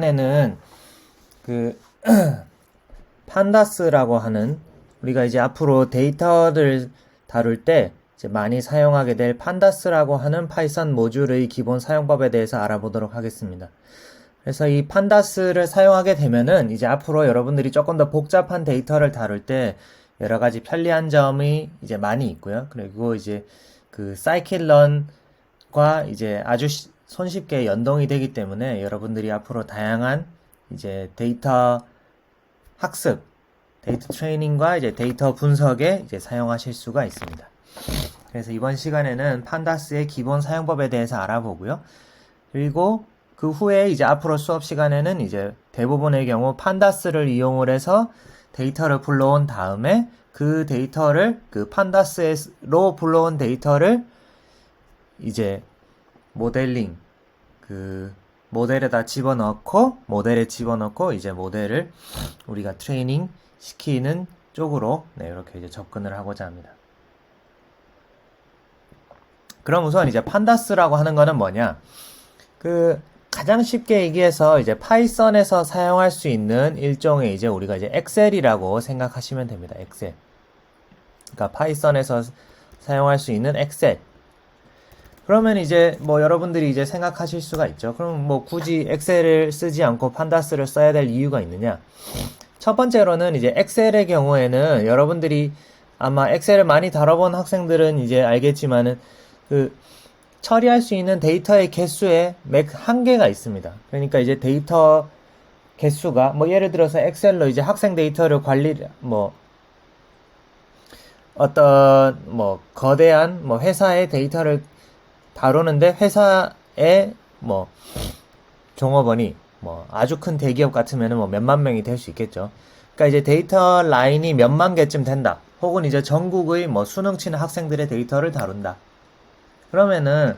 에는 그 판다스라고 하는 우리가 이제 앞으로 데이터를 다룰 때 이제 많이 사용하게 될 판다스라고 하는 파이썬 모듈의 기본 사용법에 대해서 알아보도록 하겠습니다. 그래서 이 판다스를 사용하게 되면은 이제 앞으로 여러분들이 조금 더 복잡한 데이터를 다룰 때 여러 가지 편리한 점이 이제 많이 있고요. 그리고 이제 그 사이클런과 이제 아주 손쉽게 연동이 되기 때문에 여러분들이 앞으로 다양한 이제 데이터 학습, 데이터 트레이닝과 이제 데이터 분석에 이제 사용하실 수가 있습니다. 그래서 이번 시간에는 판다스의 기본 사용법에 대해서 알아보고요. 그리고 그 후에 이제 앞으로 수업 시간에는 이제 대부분의 경우 판다스를 이용을 해서 데이터를 불러온 다음에 그 데이터를 그 판다스로 불러온 데이터를 이제 모델링 그 모델에다 집어넣고 이제 모델을 우리가 트레이닝 시키는 쪽으로 이렇게 이제 접근을 하고자 합니다. 그럼 우선 이제 판다스라고 하는 거는 뭐냐? 그 가장 쉽게 얘기해서 이제 파이썬에서 사용할 수 있는 일종의 이제 우리가 이제 엑셀이라고 생각하시면 됩니다. 엑셀. 그러니까 파이썬에서 사용할 수 있는 엑셀. 그러면 이제 뭐 여러분들이 이제 생각하실 수가 있죠. 그럼 뭐 굳이 엑셀을 쓰지 않고 판다스를 써야 될 이유가 있느냐? 첫 번째로는 이제 엑셀의 경우에는 여러분들이 아마 엑셀을 많이 다뤄본 학생들은 이제 알겠지만은 그 처리할 수 있는 데이터의 개수에 맥 한계가 있습니다. 그러니까 이제 데이터 개수가 뭐 예를 들어서 엑셀로 이제 학생 데이터를 어떤 뭐 거대한 뭐 회사의 데이터를 다루는데 회사의 뭐 종업원이 뭐 아주 큰 대기업 같으면은 뭐 몇만 명이 될 수 있겠죠. 그러니까 이제 데이터 라인이 몇만 개쯤 된다. 혹은 이제 전국의 뭐 수능 치는 학생들의 데이터를 다룬다. 그러면은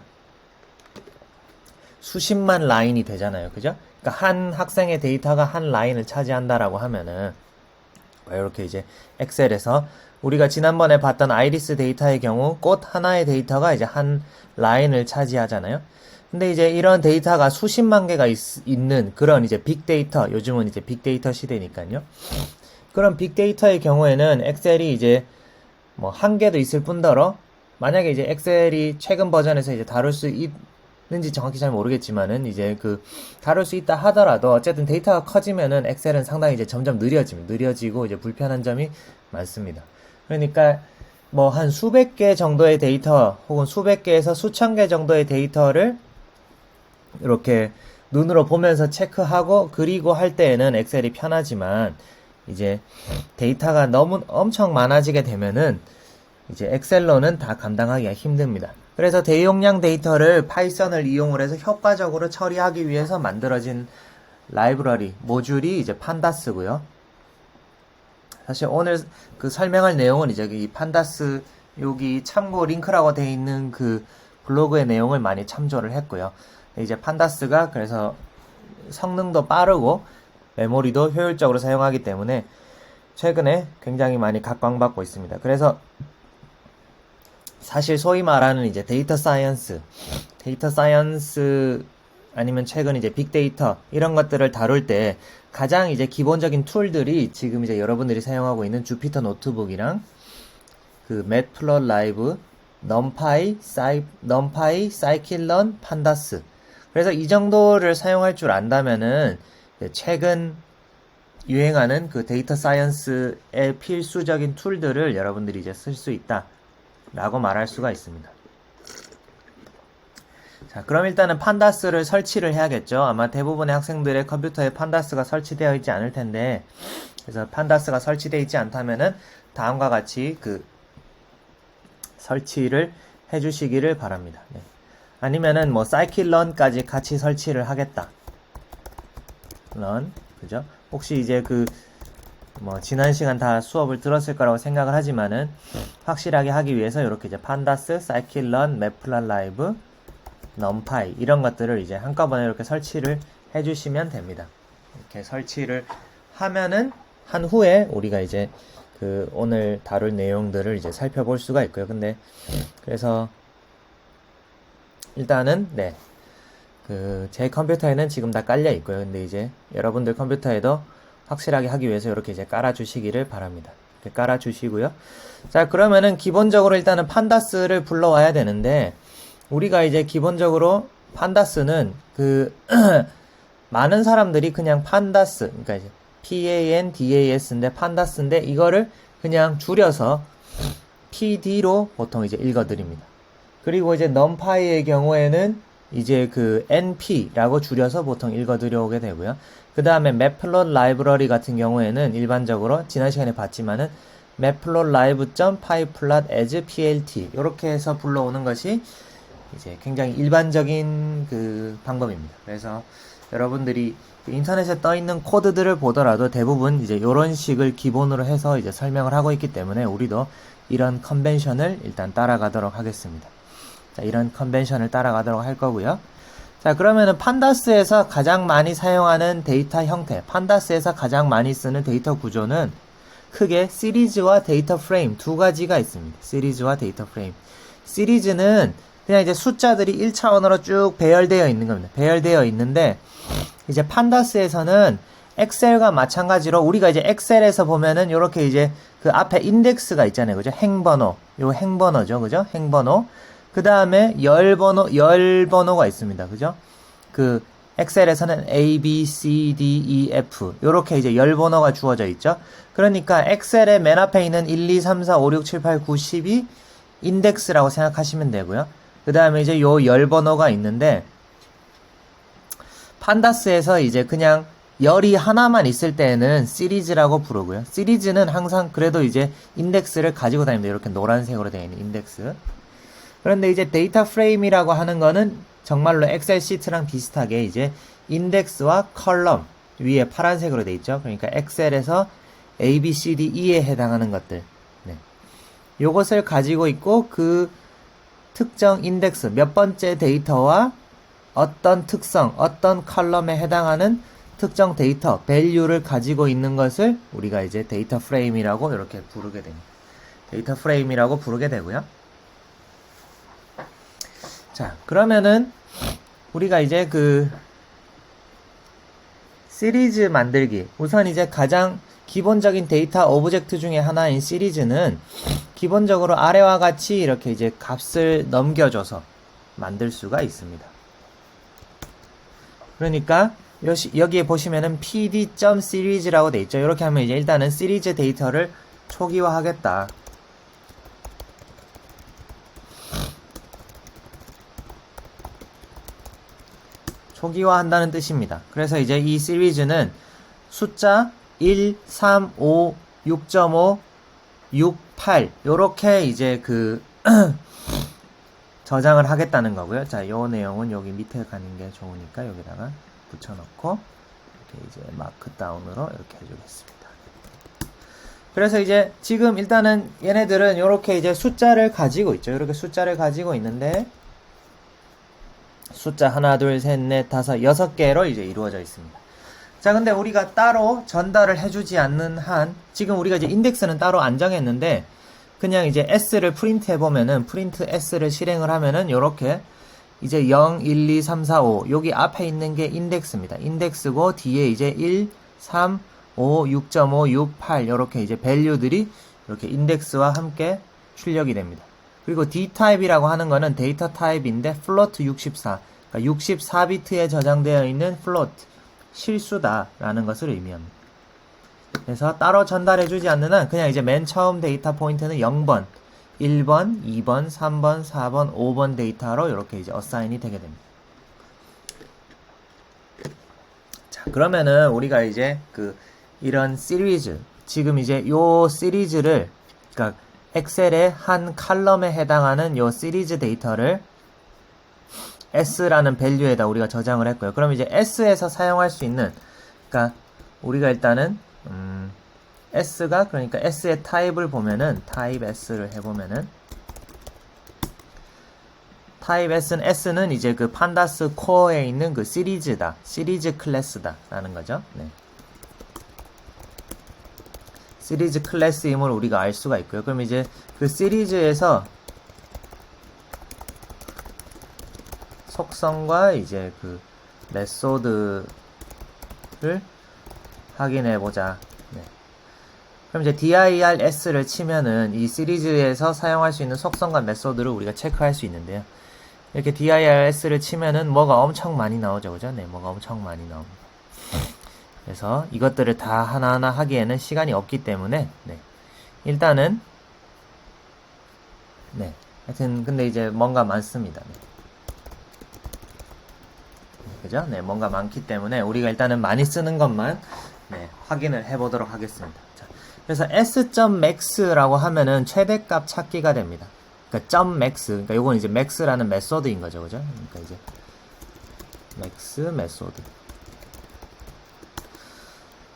수십만 라인이 되잖아요. 그죠? 그러니까 한 학생의 데이터가 한 라인을 차지한다라고 하면은 이렇게 이제 엑셀에서 우리가 지난번에 봤던 아이리스 데이터의 경우 꽃 하나의 데이터가 이제 한 라인을 차지하잖아요. 근데 이제 이런 데이터가 수십만 개가 있는 그런 이제 빅데이터, 요즘은 이제 빅데이터 시대니까요. 그런 빅데이터의 경우에는 엑셀이 이제 뭐 한 개도 있을 뿐더러 만약에 이제 엑셀이 최근 버전에서 이제 다룰 수 있는지 정확히 잘 모르겠지만은 이제 그 다룰 수 있다 하더라도 어쨌든 데이터가 커지면은 엑셀은 상당히 이제 점점 느려지고 이제 불편한 점이 많습니다. 그러니까 뭐 한 수백 개 정도의 데이터 혹은 수백 개에서 수천 개 정도의 데이터를 이렇게 눈으로 보면서 체크하고 그리고 할 때에는 엑셀이 편하지만 이제 데이터가 너무 엄청 많아지게 되면은 이제 엑셀로는 다 감당하기가 힘듭니다. 그래서 대용량 데이터를 파이썬을 이용을 해서 효과적으로 처리하기 위해서 만들어진 라이브러리, 모듈이 이제 판다스고요. 사실 오늘 그 설명할 내용은 이제 이 판다스 여기 참고 링크라고 되어 있는 그 블로그의 내용을 많이 참조를 했고요. 이제 판다스가 그래서 성능도 빠르고 메모리도 효율적으로 사용하기 때문에 최근에 굉장히 많이 각광받고 있습니다. 그래서 사실 소위 말하는 이제 데이터 사이언스 아니면 최근 이제 빅데이터 이런 것들을 다룰 때 가장 이제 기본적인 툴들이 지금 이제 여러분들이 사용하고 있는 주피터 노트북이랑 그 매트플롯라이브, 넘파이, 사이클런, 판다스. 그래서 이 정도를 사용할 줄 안다면은 최근 유행하는 그 데이터 사이언스의 필수적인 툴들을 여러분들이 이제 쓸 수 있다. 라고 말할 수가 있습니다. 자, 그럼 일단은 판다스를 설치를 해야겠죠. 아마 대부분의 학생들의 컴퓨터에 판다스가 설치되어 있지 않을 텐데, 그래서 판다스가 설치되어 있지 않다면은 다음과 같이 그 설치를 해주시기를 바랍니다. 네. 아니면은 뭐 사이클런까지 같이 설치를 하겠다. 런, 그죠? 혹시 이제 뭐 지난 시간 다 수업을 들었을 거라고 생각을 하지만은 확실하게 하기 위해서 이렇게 이제 판다스, 사이클런, 매플라라이브, 넘파이 이런 것들을 이제 한꺼번에 이렇게 설치를 해주시면 됩니다. 이렇게 설치를 하면은 한 후에 우리가 이제 그 오늘 다룰 내용들을 이제 살펴볼 수가 있고요. 근데 그래서 일단은 제 컴퓨터에는 지금 다 깔려 있고요. 근데 이제 여러분들 컴퓨터에도 확실하게 하기 위해서 이렇게 이제 깔아주시기를 바랍니다. 이렇게 깔아주시고요. 자, 그러면은 기본적으로 일단은 판다스를 불러와야 되는데, 우리가 이제 기본적으로 판다스는 많은 사람들이 그냥 판다스, 그러니까 이제 PANDAS인데 판다스인데 이거를 그냥 줄여서 PD로 보통 이제 읽어드립니다. 그리고 이제 numpy의 경우에는 이제 NP라고 줄여서 보통 읽어드려오게 되고요. 그 다음에 matplotlib 라이브러리 같은 경우에는 일반적으로 지난 시간에 봤지만은 matplotlib.pyplot as plt 이렇게 해서 불러오는 것이 이제 굉장히 일반적인 방법입니다. 그래서 여러분들이 인터넷에 떠 있는 코드들을 보더라도 대부분 이제 이런 식을 기본으로 해서 이제 설명을 하고 있기 때문에 우리도 이런 컨벤션을 일단 따라가도록 하겠습니다. 자, 이런 컨벤션을 따라가도록 할 거고요. 자, 그러면은 판다스에서 가장 많이 사용하는 데이터 형태, 판다스에서 가장 많이 쓰는 데이터 구조는 크게 시리즈와 데이터 프레임 두 가지가 있습니다. 시리즈와 데이터 프레임. 시리즈는 그냥 이제 숫자들이 1차원으로 쭉 배열되어 있는 겁니다. 배열되어 있는데 이제 판다스에서는 엑셀과 마찬가지로 우리가 이제 엑셀에서 보면은 요렇게 이제 앞에 인덱스가 있잖아요. 그죠? 행번호. 요 행번호죠. 그죠? 행번호. 그 다음에 열번호가 있습니다. 그죠? 엑셀에서는 A, B, C, D, E, F 요렇게 이제 열번호가 주어져 있죠. 그러니까 엑셀의 맨 앞에 있는 1, 2, 3, 4, 5, 6, 7, 8, 9, 10이 인덱스라고 생각하시면 되고요. 그 다음에 이제 요 열번호가 있는데 판다스에서 이제 그냥 열이 하나만 있을 때는 시리즈라고 부르고요. 시리즈는 항상 그래도 이제 인덱스를 가지고 다닙니다. 이렇게 노란색으로 되어 있는 인덱스. 그런데 이제 데이터 프레임이라고 하는 거는 정말로 엑셀 시트랑 비슷하게 이제 인덱스와 컬럼 위에 파란색으로 되어 있죠. 그러니까 엑셀에서 A, B, C, D, E에 해당하는 것들. 네. 요것을 가지고 있고 특정 인덱스 몇 번째 데이터와 어떤 특성, 어떤 컬럼에 해당하는 특정 데이터, 밸류를 가지고 있는 것을 우리가 이제 데이터 프레임이라고 이렇게 부르게 됩니다. 데이터 프레임이라고 부르게 되고요. 자, 그러면은 우리가 이제 시리즈 만들기. 우선 이제 가장 기본적인 데이터 오브젝트 중에 하나인 시리즈는 기본적으로 아래와 같이 이렇게 이제 값을 넘겨줘서 만들 수가 있습니다. 그러니까 여기에 보시면은 pd.series라고 돼 있죠. 이렇게 하면 이제 일단은 시리즈 데이터를 초기화하겠다. 초기화한다는 뜻입니다. 그래서 이제 이 시리즈는 숫자 1, 3, 5, 6.5, 6, 8 요렇게 이제 저장을 하겠다는 거고요. 자, 요 내용은 여기 밑에 가는 게 좋으니까 여기다가 붙여놓고 이렇게 이제 마크다운으로 이렇게 해주겠습니다. 그래서 이제 지금 일단은 얘네들은 요렇게 이제 숫자를 가지고 있죠. 이렇게 숫자를 가지고 있는데 숫자 하나, 둘, 셋, 넷, 다섯, 6개로 이제 이루어져 있습니다. 자, 근데 우리가 따로 전달을 해주지 않는 한, 지금 우리가 이제 인덱스는 따로 안 정했는데, 그냥 이제 S를 프린트 해보면은, 프린트 S를 실행을 하면은, 요렇게, 이제 0, 1, 2, 3, 4, 5, 여기 앞에 있는 게 인덱스입니다. 인덱스고, 뒤에 이제 1, 3, 5, 6.5, 6, 8, 요렇게 이제 밸류들이 이렇게 인덱스와 함께 출력이 됩니다. 그리고 D타입이라고 하는 거는 데이터 타입인데 float 64, 그러니까 64비트에 저장되어 있는 float, 실수다라는 것을 의미합니다. 그래서 따로 전달해주지 않는 한 그냥 이제 맨 처음 데이터 포인트는 0번, 1번, 2번, 3번, 4번, 5번 데이터로 이렇게 이제 어사인이 되게 됩니다. 자, 그러면은 우리가 이제 이런 시리즈, 지금 이제 요 시리즈를, 그러니까 엑셀의 한 칼럼에 해당하는 요 시리즈 데이터를 S라는 밸류에다 우리가 저장을 했고요. 그럼 이제 S에서 사용할 수 있는, 그러니까 우리가 일단은 S가, 그러니까 S의 타입을 보면은 타입 S를 해보면은 타입 S는 이제 판다스 코어에 있는 시리즈다, 시리즈 클래스다 라는 거죠. 네. 시리즈 클래스임을 우리가 알 수가 있고요. 그럼 이제 시리즈에서 속성과 이제 그 메소드를 확인해 보자. 네. 그럼 이제 dirs를 치면은 이 시리즈에서 사용할 수 있는 속성과 메소드를 우리가 체크할 수 있는데요. 이렇게 dirs를 치면은 뭐가 엄청 많이 나오죠, 그죠? 네, 뭐가 엄청 많이 나옵니다. 그래서 이것들을 다 하나하나 하기에는 시간이 없기 때문에, 네. 일단은, 네. 하여튼, 근데 이제 뭔가 많습니다. 네. 그죠? 네, 뭔가 많기 때문에 우리가 일단은 많이 쓰는 것만, 네, 확인을 해보도록 하겠습니다. 자, 그래서 s.max라고 하면은 최대값 찾기가 됩니다. 그러니까 .max, 그러니까 요건 이제 max라는 메소드인 거죠, 그죠? 그러니까 이제 max 메소드.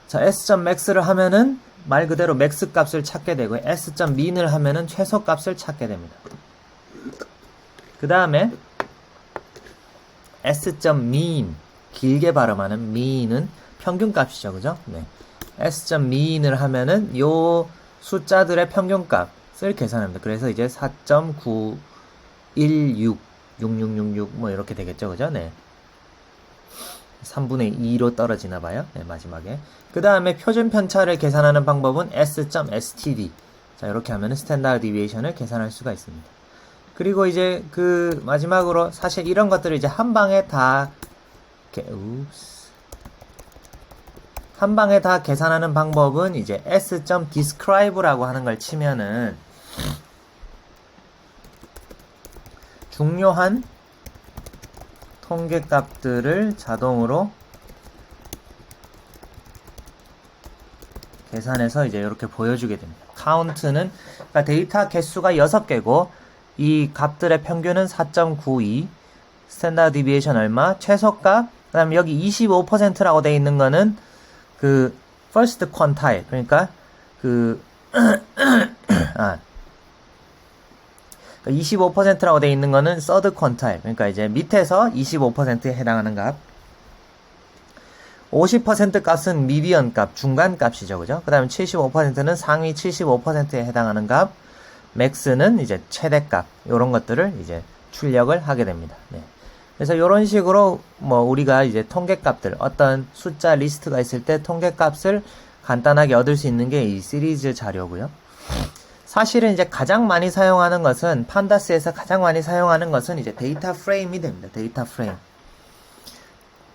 자, s.max를 하면은 말 그대로 max 값을 찾게 되고 s.min을 하면은 최소 값을 찾게 됩니다. 그 다음에 s.mean, 길게 발음하는 mean은 평균 값이죠, 그죠? 네. s.mean을 하면은 요 숫자들의 평균 값을 계산합니다. 그래서 이제 4.916, 6666 뭐 이렇게 되겠죠, 그죠? 네. 3분의 2로 떨어지나 봐요. 네, 마지막에. 그 다음에 표준 편차를 계산하는 방법은 s.std. 자, 이렇게 하면은 스탠다드 디비에이션을 계산할 수가 있습니다. 그리고 이제 그 마지막으로 사실 이런 것들을 이제 한 방에 다 한 방에 다 계산하는 방법은 이제 s.describe라고 하는 걸 치면은 중요한 통계값들을 자동으로 계산해서 이제 이렇게 보여주게 됩니다. 카운트는 그러니까 데이터 개수가 6개고 이 값들의 평균은 4.92, 스탠다드 디비에이션 얼마, 최소값, 그 다음에 여기 25%라고 되어 있는 거는 그 first quantile, 그러니까 그 25%라고 되어 있는 거는 third quantile, 그러니까 이제 밑에서 25%에 해당하는 값. 50% 값은 median 값, 중간 값이죠, 그죠? 그 다음에 75%는 상위 75%에 해당하는 값. max는 이제 최대값, 요런 것들을 이제 출력을 하게 됩니다. 네. 그래서 요런 식으로 뭐 우리가 이제 통계값들, 어떤 숫자 리스트가 있을 때 통계값을 간단하게 얻을 수 있는 게 이 시리즈 자료고요. 사실은 이제 가장 많이 사용하는 것은 판다스에서 가장 많이 사용하는 것은 이제 데이터 프레임이 됩니다. 데이터 프레임.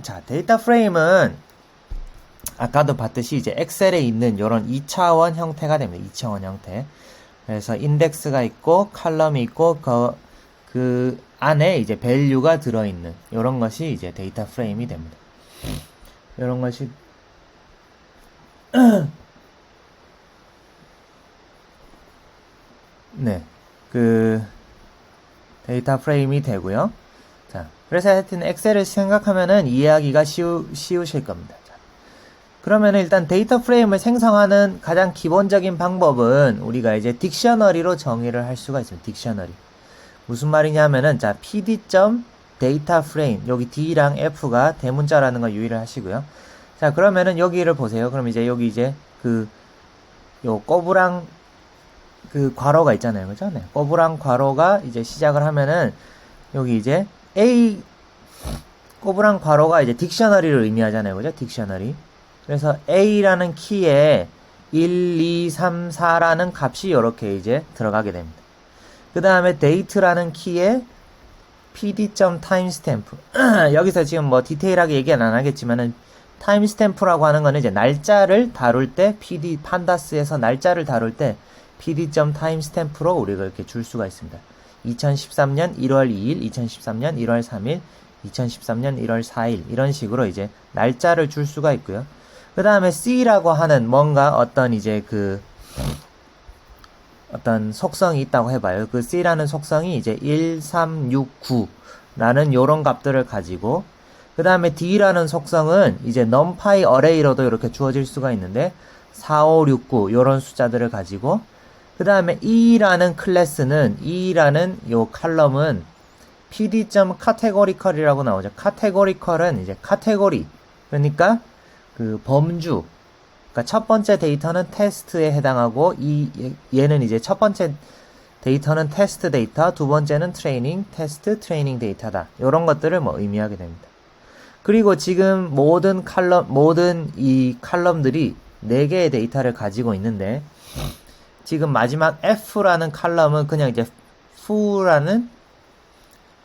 자, 데이터 프레임은 아까도 봤듯이 이제 엑셀에 있는 요런 2차원 형태가 됩니다. 2차원 형태. 그래서 인덱스가 있고 칼럼이 있고 그 안에 이제 밸류가 들어있는 이런 것이 이제 데이터 프레임이 됩니다. 이런 것이 네, 그 데이터 프레임이 되고요. 자, 그래서 하여튼 엑셀을 생각하면은 이해하기가 쉬우실 겁니다. 자, 그러면은 일단 데이터 프레임을 생성하는 가장 기본적인 방법은 우리가 이제 딕셔너리로 정의를 할 수가 있습니다. 딕셔너리. 무슨 말이냐면은 자, pd.dataframe 여기 d랑 f가 대문자라는 걸 유의를 하시고요. 자, 그러면은 여기를 보세요. 그럼 이제 여기 이제 요 꼬부랑 그 괄호가 있잖아요. 그죠? 네. 꼬부랑 괄호가 이제 시작을 하면은 여기 이제 A 꼬부랑 괄호가 이제 딕셔너리를 의미하잖아요. 그죠? 딕셔너리. 그래서 A라는 키에 1, 2, 3, 4라는 값이 이렇게 이제 들어가게 됩니다. 그 다음에 date라는 키에 pd.timestamp 여기서 지금 뭐 디테일하게 얘기는 안 하겠지만은 timestamp라고 하는 거는 이제 날짜를 다룰 때 판다스에서 날짜를 다룰 때 pd.timestamp로 우리가 이렇게 줄 수가 있습니다. 2013년 1월 2일, 2013년 1월 3일, 2013년 1월 4일 이런 식으로 이제 날짜를 줄 수가 있고요. 그 다음에 C라고 하는 뭔가 어떤 이제 어떤 속성이 있다고 해봐요. 그 C라는 속성이 이제 1369라는 요런 값들을 가지고 그 다음에 D라는 속성은 이제 numpy array로도 이렇게 주어질 수가 있는데 4569 요런 숫자들을 가지고 그 다음에 E라는 클래스는 E라는 요 칼럼은 pd.categorical이라고 나오죠. categorical은 이제 카테고리 그러니까 그 범주 그러니까 첫 번째 데이터는 테스트에 해당하고 얘는 이제 첫 번째 데이터는 테스트 데이터, 두 번째는 트레이닝, 테스트 트레이닝 데이터다. 이런 것들을 뭐 의미하게 됩니다. 그리고 지금 모든 이 칼럼들이 4개의 데이터를 가지고 있는데, 지금 마지막 F라는 칼럼은 그냥 이제 fu라는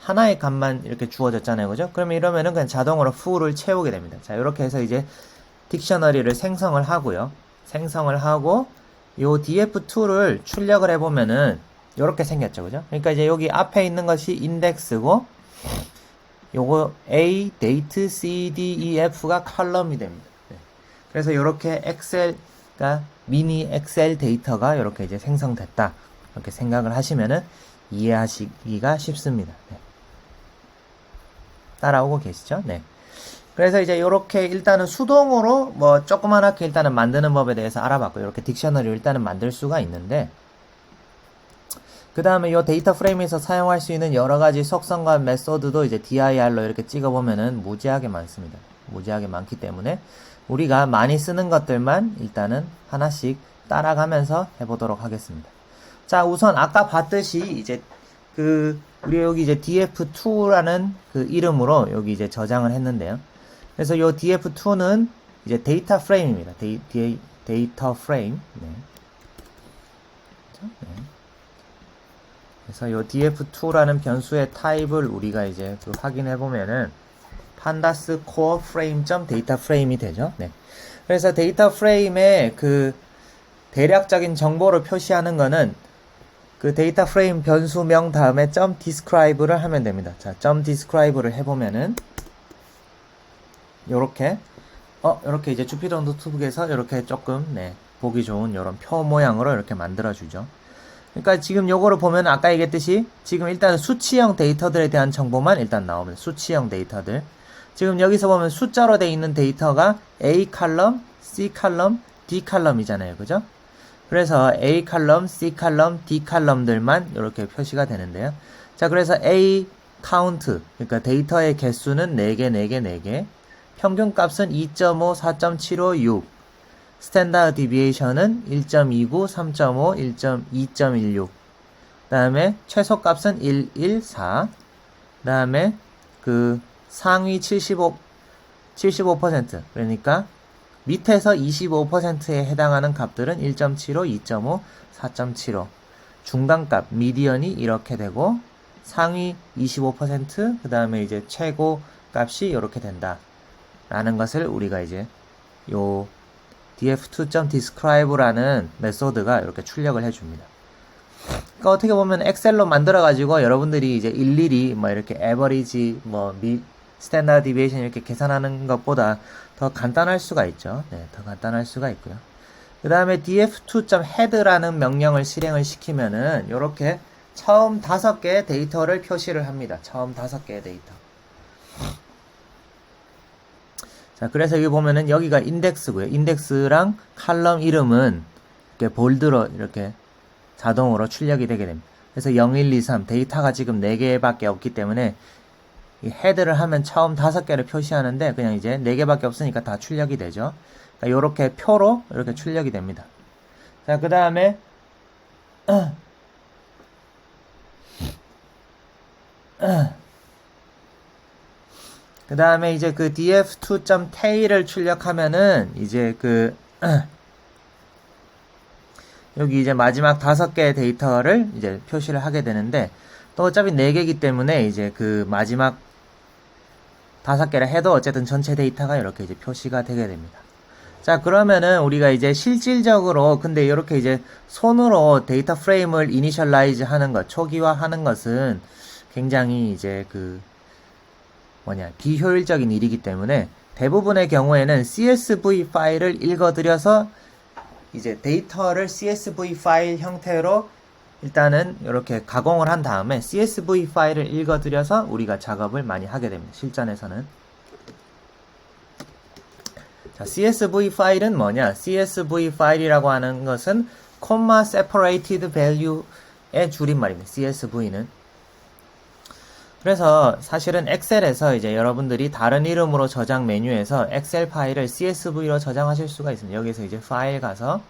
하나의 값만 이렇게 주어졌잖아요. 그죠? 그러면 이러면은 그냥 자동으로 fu를 채우게 됩니다. 자, 이렇게 해서 이제 딕셔너리를 생성을 하고요. 생성을 하고, 요 df2를 출력을 해보면은, 요렇게 생겼죠. 그죠? 그러니까 이제 여기 앞에 있는 것이 인덱스고, 요거 A, date, C, D, E, F가 컬럼이 됩니다. 네. 그래서 요렇게 엑셀가, 미니 엑셀 데이터가 요렇게 이제 생성됐다. 이렇게 생각을 하시면은 이해하시기가 쉽습니다. 네. 따라오고 계시죠? 네. 그래서 이제 요렇게 일단은 수동으로 뭐 조그만하게 일단은 만드는 법에 대해서 알아봤고, 요렇게 딕셔너리 일단은 만들 수가 있는데, 그 다음에 요 데이터 프레임에서 사용할 수 있는 여러 가지 속성과 메소드도 이제 dir로 이렇게 찍어보면은 무지하게 많습니다. 무지하게 많기 때문에 우리가 많이 쓰는 것들만 일단은 하나씩 따라가면서 해보도록 하겠습니다. 자, 우선 아까 봤듯이 이제 우리 여기 이제 df2라는 그 이름으로 여기 이제 저장을 했는데요. 그래서 요 df2는 이제 데이터 프레임입니다. 데이터 프레임. 네. 네. 그래서 요 df2라는 변수의 타입을 우리가 이제 확인해 보면은 pandas core frame.data frame이 되죠. 네. 그래서 데이터 프레임의 그 대략적인 정보를 표시하는 거는 그 데이터 프레임 변수명 다음에 .describe를 하면 됩니다. 자, .describe를 해보면은 요렇게 요렇게 이제 주피터 노트북에서 요렇게 조금 보기 좋은 요런 표 모양으로 이렇게 만들어주죠. 그러니까 지금 요거를 보면 아까 얘기했듯이 지금 일단 수치형 데이터들에 대한 정보만 일단 나오면 수치형 데이터들. 지금 여기서 보면 숫자로 되어 있는 데이터가 A 칼럼, C 칼럼, D 칼럼이잖아요. 그죠? 그래서 A 칼럼, C 칼럼, D 칼럼들만 이렇게 표시가 되는데요. 자, 그래서 A 카운트, 그러니까 데이터의 개수는 4개, 4개, 4개. 평균 값은 2.5, 4.75, 6. 스탠다드 디비에이션은 1.29, 3.5, 2.16. 다음에 최소 값은 1, 1, 4. 다음에 그 상위 75%. 그러니까 밑에서 25%에 해당하는 값들은 1.75, 2.5, 4.75. 중간값, 미디언이 이렇게 되고 상위 25%, 그 다음에 이제 최고 값이 이렇게 된다. 라는 것을 우리가 이제 요 df2.describe라는 메소드가 이렇게 출력을 해줍니다. 그러니까 어떻게 보면 엑셀로 만들어가지고 여러분들이 이제 일일이 뭐 이렇게 에버리지, 스탠다드 디비에이션 이렇게 계산하는 것보다 더 간단할 수가 있죠. 네, 더 간단할 수가 있고요. 그 다음에 df2.head라는 명령을 실행을 시키면은 요렇게 처음 5개의 데이터를 표시를 합니다. 처음 5개의 데이터. 자, 그래서 여기 보면은 여기가 인덱스고요. 인덱스랑 칼럼 이름은 이렇게 볼드로 이렇게 자동으로 출력이 되게 됩니다. 그래서 0, 1, 2, 3 데이터가 지금 4개밖에 없기 때문에 이 헤드를 하면 처음 5개를 표시하는데 그냥 이제 4개밖에 없으니까 다 출력이 되죠. 그러니까 요렇게 표로 이렇게 출력이 됩니다. 자, 그 다음에 그 다음에 이제 그 df2.tail을 출력하면은 이제 여기 이제 마지막 5개의 데이터를 이제 표시를 하게 되는데 또 어차피 4개이기 때문에 이제 그 마지막 5개를 해도 어쨌든 전체 데이터가 이렇게 이제 표시가 되게 됩니다. 자, 그러면은 우리가 이제 실질적으로 근데 이렇게 이제 손으로 데이터 프레임을 이니셜라이즈 하는 것, 초기화하는 것은 굉장히 이제 비효율적인 일이기 때문에 대부분의 경우에는 CSV 파일을 읽어들여서 이제 데이터를 CSV 파일 형태로 일단은 이렇게 가공을 한 다음에 CSV 파일을 읽어들여서 우리가 작업을 많이 하게 됩니다. 실전에서는. 자, CSV 파일은 뭐냐? CSV 파일이라고 하는 것은 Comma Separated Value의 줄임말입니다. CSV는. 그래서 사실은 엑셀에서 이제 여러분들이 다른 이름으로 저장 메뉴에서 엑셀 파일을 CSV로 저장하실 수가 있습니다. 여기서 이제 파일 가서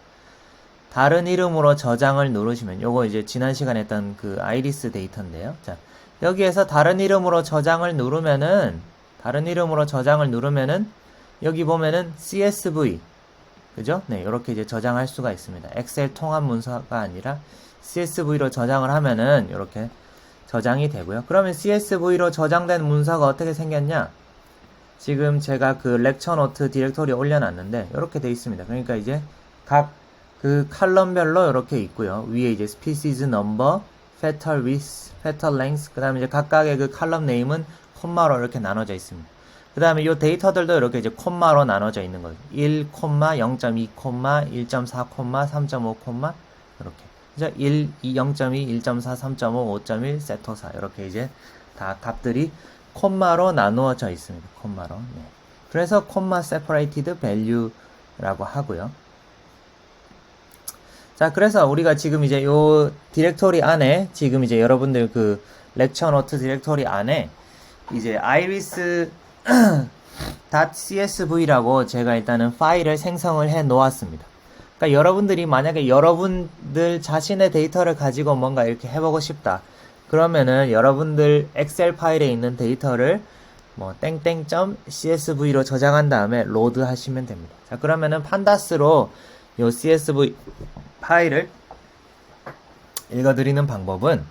다른 이름으로 저장을 누르시면 요거 이제 지난 시간에 했던 그 아이리스 데이터인데요. 자, 여기에서 다른 이름으로 저장을 누르면은 여기 보면은 CSV 그죠? 네, 이렇게 이제 저장할 수가 있습니다. 엑셀 통합 문서가 아니라 CSV로 저장을 하면은 이렇게 저장이 되고요. 그러면 CSV로 저장된 문서가 어떻게 생겼냐? 지금 제가 그 렉처 노트 디렉토리에 올려놨는데 이렇게 돼 있습니다. 그러니까 이제 각 그 칼럼별로 이렇게 있고요. 위에 이제 species number, fetal width, fetal length, 그 다음에 이제 각각의 그 칼럼 네임은 콤마로 이렇게 나눠져 있습니다. 그 다음에 이 데이터들도 이렇게 이제 콤마로 나눠져 있는 거예요. 1, 0.2, 1.4, 3.5, 이렇게. 그죠? 1, 2, 0.2, 1.4, 3.5, 5.1, 세토4. 이렇게 이제 다 값들이 콤마로 나누어져 있습니다. 콤마로. 네. 그래서 콤마 separated value라고 하고요. 자, 그래서 우리가 지금 이제 요 디렉토리 안에 지금 이제 여러분들 그 렉처 노트 디렉토리 안에 이제 iris.csv라고 제가 일단은 파일을 생성을 해 놓았습니다. 그러니까 여러분들이 만약에 여러분들 자신의 데이터를 가지고 뭔가 이렇게 해보고 싶다. 그러면은 여러분들 엑셀 파일에 있는 데이터를 뭐 땡땡.csv로 저장한 다음에 로드 하시면 됩니다. 자, 그러면은 판다스로 요 CSV 파일을 읽어드리는 방법은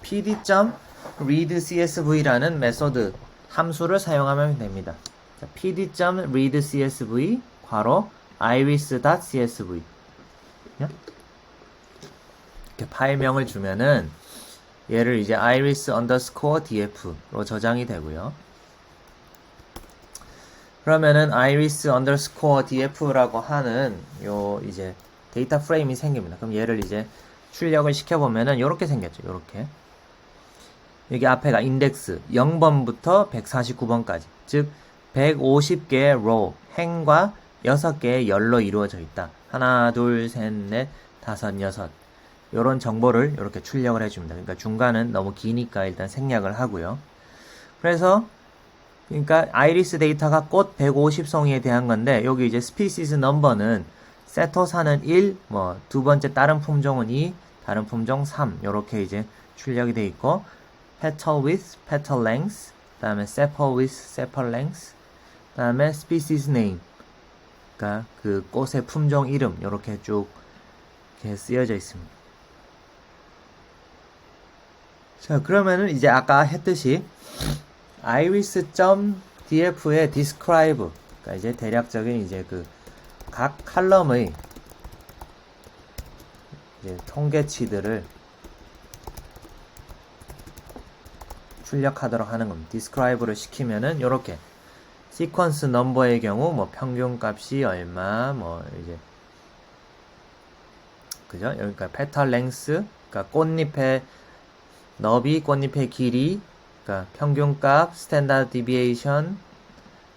pd.readcsv라는 메소드 함수를 사용하면 됩니다. 자, pd.readcsv 괄호 iris.csv 이렇게 파일명을 주면은 얘를 이제 iris_df로 저장이 되고요. 그러면은 iris_df라고 하는 요 이제 데이터 프레임이 생깁니다. 그럼 얘를 이제 출력을 시켜보면은 요렇게 생겼죠. 요렇게. 여기 앞에가 인덱스 0번부터 149번까지. 즉, 150개의 row, 행과 6개의 열로 이루어져 있다. 하나, 둘, 셋, 넷, 다섯, 여섯. 요런 정보를 이렇게 출력을 해줍니다. 그러니까 중간은 너무 기니까 일단 생략을 하고요. 그래서 그러니까 아이리스 데이터가 꽃 150송이에 대한 건데 여기 이제 스피시스 넘버는 세토사는 1, 뭐 두 번째 다른 품종은 2, 다른 품종 3 요렇게 이제 출력이 돼 있고 petal width, petal length, 그다음에 sepal width, sepal length, 그다음에 species name, 그러니까 그 꽃의 품종 이름 요렇게 쭉 이렇게 쓰여져 있습니다. 자, 그러면은 이제 아까 했듯이 iris.df의 describe, 그러니까 이제 대략적인 이제 그 각 칼럼의 이제 통계치들을 출력하도록 하는 겁니다. describe를 시키면은 요렇게 시퀀스 넘버의 경우 뭐 평균값이 얼마 뭐 이제 그죠? 그러니까 페탈 랭스, 그러니까 꽃잎의 너비, 꽃잎의 길이, 그러니까 평균값, 스탠다드 디비에이션,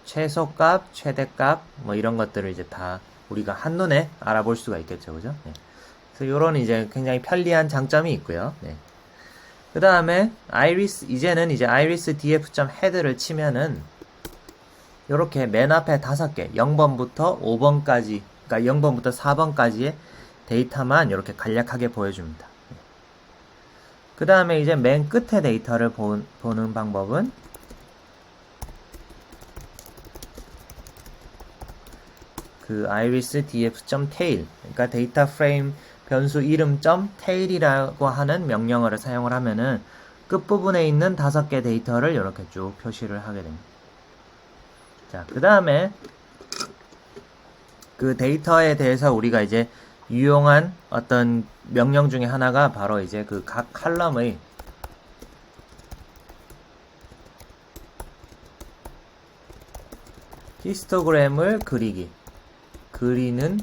최소값, 최대값 뭐 이런 것들을 이제 다 우리가 한눈에 알아볼 수가 있겠죠. 그죠? 네. 그래서 요런 이제 굉장히 편리한 장점이 있고요. 네. 그 다음에 이제는 이제 iris.df.head를 치면은 요렇게 맨 앞에 5개 0번부터 5번까지 그러니까 0번부터 4번까지의 데이터만 이렇게 간략하게 보여줍니다. 그 다음에 이제 맨 끝에 데이터를 보는 방법은 그 iris.df.tail 그러니까 데이터 프레임 변수 이름 .tail이라고 하는 명령어를 사용을 하면은 끝부분에 있는 5개 데이터를 이렇게 쭉 표시를 하게 됩니다. 자, 그 다음에 그 데이터에 대해서 우리가 이제 유용한 어떤 명령 중에 하나가 바로 이제 그 각 칼럼의 히스토그램을 그리는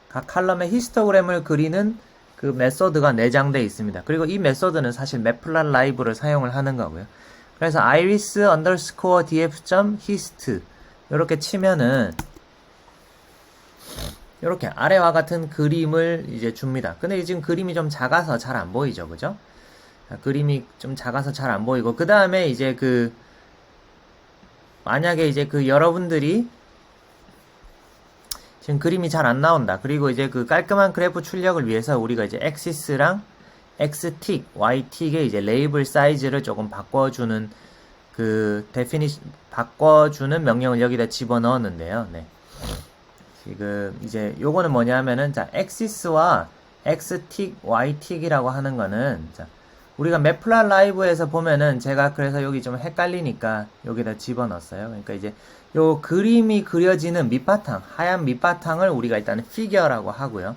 각 칼럼의 히스토그램을 그리는 그 메소드가 내장되어 있습니다. 그리고 이 메소드는 사실 매플라이브를 사용을 하는 거고요. 그래서 iris_df.hist 이렇게 치면은 이렇게 아래와 같은 그림을 이제 줍니다. 근데 지금 그림이 좀 작아서 잘 안 보이죠, 그죠? 그림이 좀 작아서 잘 안 보이고 그 다음에 이제 그 만약에 이제 그 여러분들이 지금 그림이 잘 안 나온다. 그리고 이제 그 깔끔한 그래프 출력을 위해서 우리가 이제 엑시스랑 x틱, y틱의 이제 레이블 사이즈를 조금 바꿔주는 바꿔주는 명령을 여기다 집어넣었는데요. 네. 지금 이제 요거는 뭐냐면은 자, 엑시스와 x틱, y틱이라고 하는 거는 자, 우리가 매플라 라이브에서 보면은 제가 그래서 여기 좀 헷갈리니까 여기다 집어넣었어요. 그러니까 이제 요 그림이 그려지는 밑바탕, 하얀 밑바탕을 우리가 일단은 피겨라고 하고요.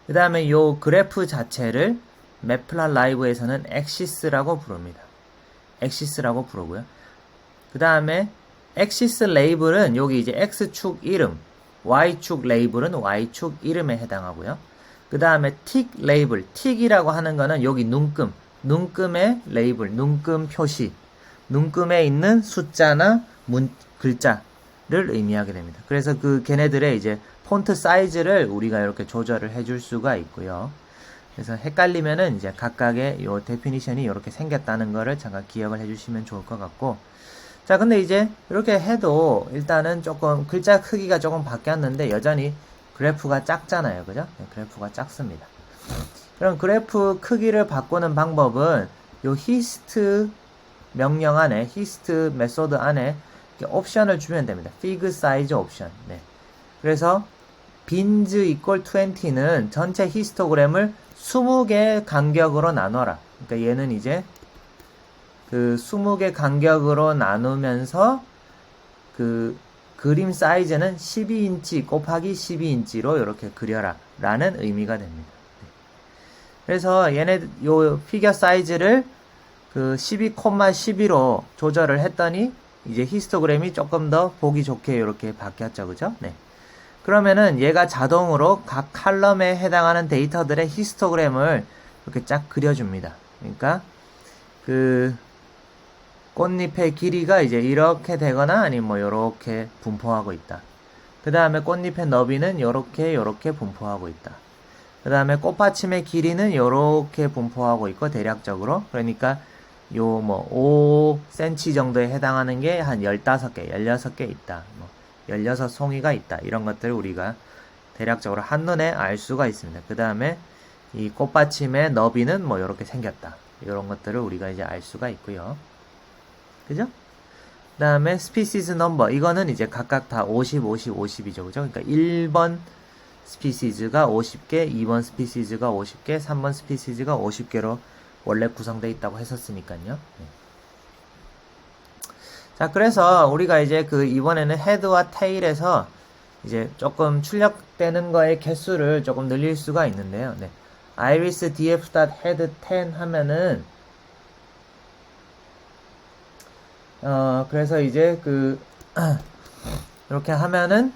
그 다음에 요 그래프 자체를 매플라 라이브에서는 엑시스라고 부릅니다. 엑시스라고 부르고요. 그 다음에 엑시스 레이블은 여기 이제 x축 이름, y축 레이블은 y축 이름에 해당하고요. 그 다음에 틱 레이블, 틱이라고 하는 거는 여기 눈금의 레이블, 눈금 표시, 눈금에 있는 숫자나 글자를 의미하게 됩니다. 그래서 그 걔네들의 이제 폰트 사이즈를 우리가 이렇게 조절을 해줄 수가 있고요. 그래서 헷갈리면은 이제 각각의 요 데피니션이 이렇게 생겼다는 거를 잠깐 기억을 해주시면 좋을 것 같고, 자, 근데 이제 이렇게 해도 일단은 조금 글자 크기가 조금 바뀌었는데 여전히 그래프가 작잖아요. 그죠? 네, 그래프가 작습니다. 그럼 그래프 크기를 바꾸는 방법은 요 히스트 명령 안에, 히스트 메소드 안에 옵션을 주면 됩니다. fig size 옵션. 네. 그래서 bins equal 20는 전체 히스토그램을 20개 간격으로 나눠라. 그러니까 얘는 이제 그 20개 간격으로 나누면서 그 그림 사이즈는 12인치 곱하기 12인치로 이렇게 그려라 라는 의미가 됩니다. 그래서 요 피겨 사이즈를 그 12,12로 조절을 했더니 이제 히스토그램이 조금 더 보기 좋게 이렇게 바뀌었죠. 그죠? 네. 그러면은 얘가 자동으로 각 칼럼에 해당하는 데이터들의 히스토그램을 이렇게 쫙 그려줍니다. 그러니까 그 꽃잎의 길이가 이제 이렇게 되거나 아니면 뭐 요렇게 분포하고 있다. 그 다음에 꽃잎의 너비는 요렇게 분포하고 있다. 그 다음에 꽃받침의 길이는 요렇게 분포하고 있고 대략적으로 그러니까 요 뭐 5cm 정도에 해당하는 게 한 15개, 16개 있다. 뭐 16송이가 있다. 이런 것들을 우리가 대략적으로 한눈에 알 수가 있습니다. 그 다음에 이 꽃받침의 너비는 뭐 요렇게 생겼다. 이런 것들을 우리가 이제 알 수가 있고요. 그죠? 그 다음에 species number. 이거는 이제 각각 다 50, 50, 50이죠. 그죠? 그러니까 1번 스피시즈가 50개, 2번 스피시즈가 50개, 3번 스피시즈가 50개로 원래 구성되어 있다고 했었으니까요. 네. 자, 그래서 우리가 이제 그 이번에는 헤드와 테일에서 이제 조금 출력되는 거의 개수를 조금 늘릴 수가 있는데요. 네. iris df.head 10 하면은 그래서 이제 이렇게 하면은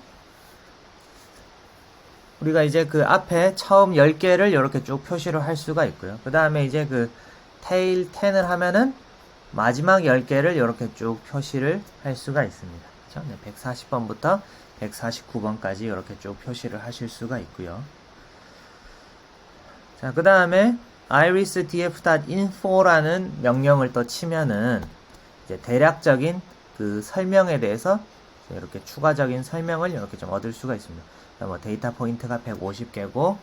우리가 이제 그 앞에 처음 10개를 이렇게 쭉 표시를 할 수가 있고요. 그 다음에 이제 그 테일 10을 하면은 마지막 10개를 이렇게 쭉 표시를 할 수가 있습니다. 그렇죠? 네, 140번부터 149번까지 이렇게 쭉 표시를 하실 수가 있고요. 자, 그 다음에 irisdf.info라는 명령을 또 치면은 이제 대략적인 그 설명에 대해서 이렇게 추가적인 설명을 이렇게 좀 얻을 수가 있습니다. 뭐 데이터 포인트가 150개고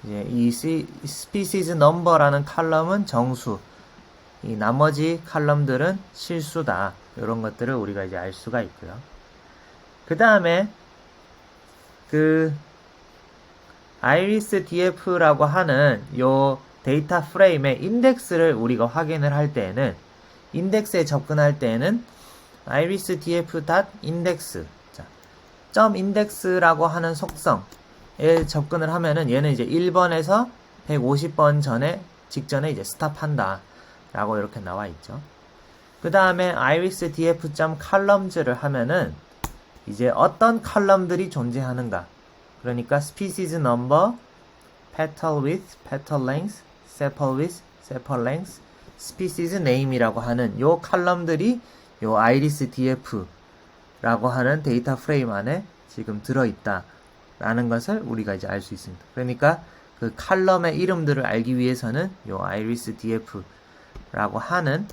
이제 이 species number라는 칼럼은 정수, 이 나머지 칼럼들은 실수다. 이런 것들을 우리가 이제 알 수가 있고요. 그 다음에 그 irisdf라고 하는 요 데이터 프레임의 인덱스를 우리가 확인을 할 때에는 인덱스에 접근할 때에는 irisdf.index .index라고 하는 속성에 접근을 하면은 얘는 이제 1번에서 150번 직전에 이제 스탑한다 라고 이렇게 나와 있죠. 그 다음에 irisdf.columns를 하면은 이제 어떤 칼럼들이 존재하는가, 그러니까 species number, petal width, petal length, sepal width, sepal length, species name이라고 하는 요 칼럼들이 요 irisdf 라고 하는 데이터 프레임 안에 지금 들어있다 라는 것을 우리가 이제 알 수 있습니다. 그러니까 그 칼럼의 이름들을 알기 위해서는 요 irisdf 라고 하는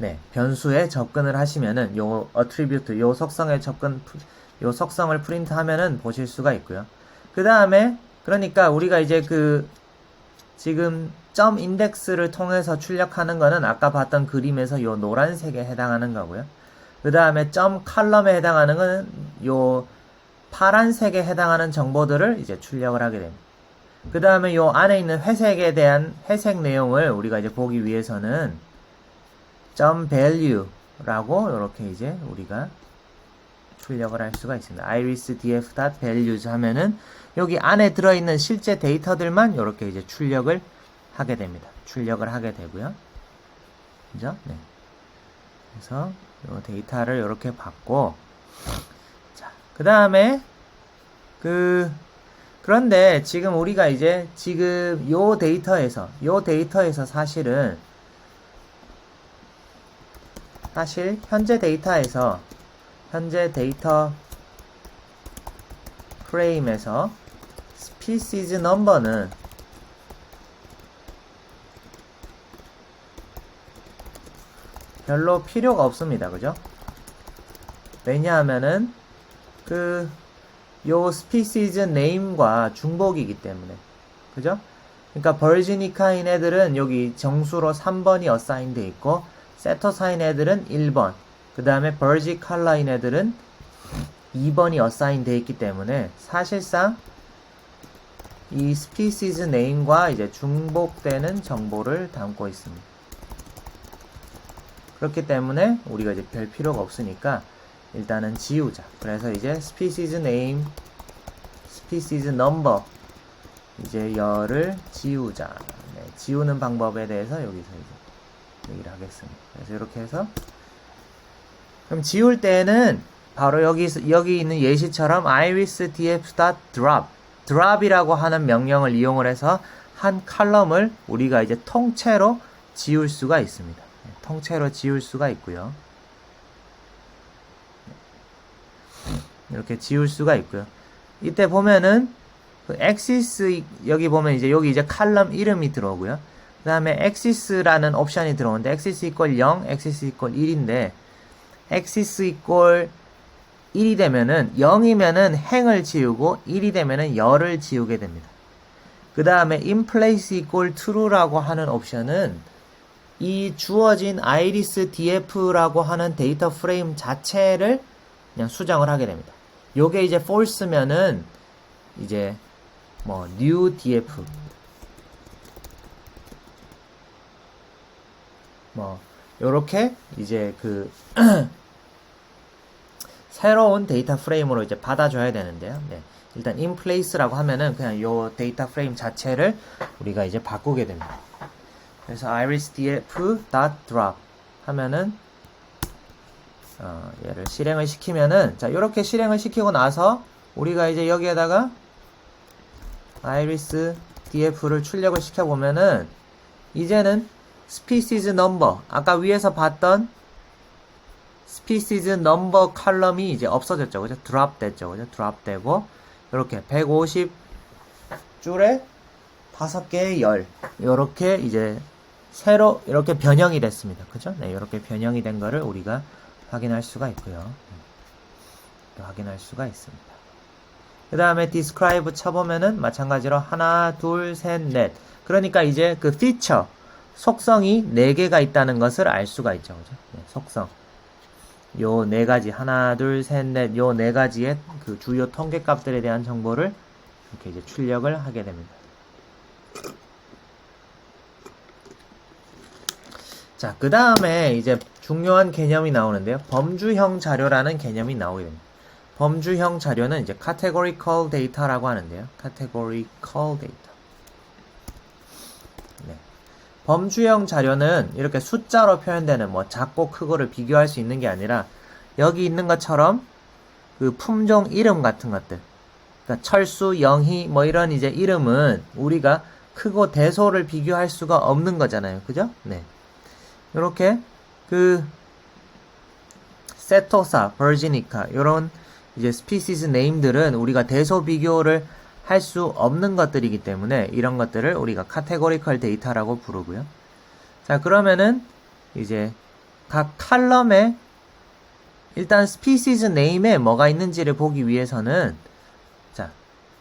네, 변수에 접근을 하시면은 요 attribute, 요 속성을 프린트하면은 보실 수가 있고요. 그 다음에 그러니까 우리가 이제 지금 점 인덱스를 통해서 출력하는 거는 아까 봤던 그림에서 요 노란색에 해당하는 거고요. 그 다음에 점 칼럼에 해당하는 거는 요 파란색에 해당하는 정보들을 이제 출력을 하게 됩니다. 그 다음에 요 안에 있는 회색에 대한 회색 내용을 우리가 이제 보기 위해서는 .value라고 이렇게 이제 우리가 출력을 할 수가 있습니다. irisdf.values 하면은 여기 안에 들어있는 실제 데이터들만 이렇게 이제 출력을 하게 됩니다. 출력을 하게 되고요. 그죠? 네. 그래서 요 데이터를 이렇게 받고, 자, 그 다음에 그런데 지금 우리가 이제 지금 요 데이터에서 사실 현재 데이터 프레임에서 species number는 별로 필요가 없습니다. 그죠? 왜냐하면은 요 species name과 중복이기 때문에. 그죠? 그러니까 버지니카인 애들은 여기 정수로 3번이 어사인 돼 있고 세터사인 애들은 1번, 그 다음에 버지칼라인 애들은 2번이 어사인 돼 있기 때문에 사실상 이 species name과 이제 중복되는 정보를 담고 있습니다. 그렇기 때문에 우리가 이제 별 필요가 없으니까 일단은 지우자. 그래서 이제 species name, species number 이제 열을 지우자. 네, 지우는 방법에 대해서 여기서 이제 얘기를 하겠습니다. 그래서 이렇게 해서 그럼 지울 때는 바로 여기 있는 예시처럼 irisdf.drop drop이라고 하는 명령을 이용을 해서 한 컬럼을 우리가 이제 통째로 지울 수가 있습니다. 네, 통째로 지울 수가 있고요. 이렇게 지울 수가 있고요. 이때 보면은 axis 여기 보면 여기 칼럼 이름이 들어오고요. 그 다음에 axis라는 옵션이 들어오는데 axis equal 0, axis equal 1인데 axis equal 1이 되면은 0이면은 행을 지우고 1이 되면은 열을 지우게 됩니다. 그 다음에 inplace equal true라고 하는 옵션은 이 주어진 irisdf라고 하는 데이터 프레임 자체를 그냥 수정을 하게 됩니다. 요게 이제 false면은 이제 뭐 new df 뭐 요렇게 이제 새로운 데이터 프레임으로 이제 받아줘야 되는데요. 네. 일단 in place라고 하면은 그냥 요 데이터 프레임 자체를 우리가 이제 바꾸게 됩니다. 그래서 irisdf.drop 하면은 얘를 실행을 시키면은 자 요렇게 실행을 시키고 나서 우리가 이제 여기에다가 irisdf를 출력을 시켜보면은 이제는 species number 아까 위에서 봤던 species number 컬럼이 이제 없어졌죠. 그죠? drop 됐죠. 그죠? drop 되고 이렇게 150줄에 5개의 열 요렇게 이제 새로 이렇게 변형이 됐습니다. 그죠? 네, 이렇게 변형이 된 거를 우리가 확인할 수가 있고요. 확인할 수가 있습니다. 그 다음에 describe 쳐보면은 마찬가지로 하나, 둘, 셋, 넷. 그러니까 이제 그 feature, 속성이 4개가 있다는 것을 알 수가 있죠. 그죠? 네, 속성. 요 4가지, 하나, 둘, 셋, 넷, 요 4가지의 그 주요 통계값들에 대한 정보를 이렇게 이제 출력을 하게 됩니다. 자, 그 다음에 이제 중요한 개념이 나오는데요. 범주형 자료라는 개념이 나오게 됩니다. 범주형 자료는 이제 categorical data라고 하는데요. categorical data. 네. 범주형 자료는 이렇게 숫자로 표현되는 뭐 작고 크고를 비교할 수 있는 게 아니라 여기 있는 것처럼 그 품종 이름 같은 것들. 그러니까 철수, 영희 뭐 이런 이제 이름은 우리가 크고 대소를 비교할 수가 없는 거잖아요. 그죠? 네. 요렇게 세토사, 버지니카 요런 이제 species name들은 우리가 대소 비교를 할 수 없는 것들이기 때문에 이런 것들을 우리가 categorical data라고 부르고요. 자, 그러면은 이제 각 칼럼에 일단 스피시즈 네임에 뭐가 있는지를 보기 위해서는 자,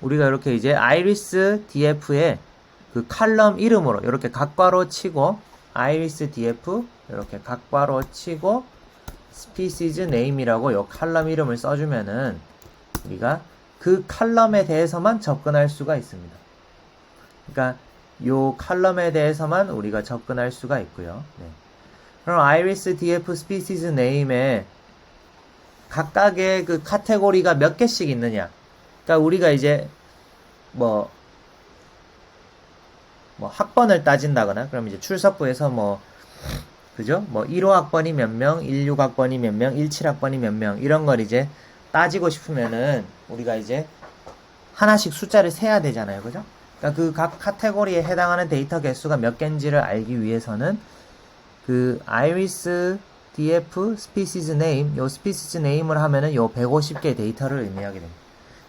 우리가 이렇게 이제 아이리스 df에 그 칼럼 이름으로 이렇게 각괄호 치고 아이리스 df 이렇게 각괄호 치고 스피시즈 네임이라고 요 칼럼 이름을 써주면은 우리가 그 칼럼에 대해서만 접근할 수가 있습니다. 그러니까 요 칼럼에 대해서만 우리가 접근할 수가 있고요. 네. 그럼 아이리스 df 스피시즈 네임에 각각의 그 카테고리가 몇 개씩 있느냐. 그러니까 우리가 이제 뭐 학번을 따진다거나 그럼 이제 출석부에서 그죠? 15학번이 몇 명, 16학번이 몇 명, 17학번이 몇 명 이런 걸 이제 따지고 싶으면은 우리가 이제 하나씩 숫자를 세야 되잖아요. 그죠? 그러니까 그 각 카테고리에 해당하는 데이터 개수가 몇 개인지를 알기 위해서는 그 iris df species name 요 species name을 하면은 요 150개 데이터를 의미하게 됩니다.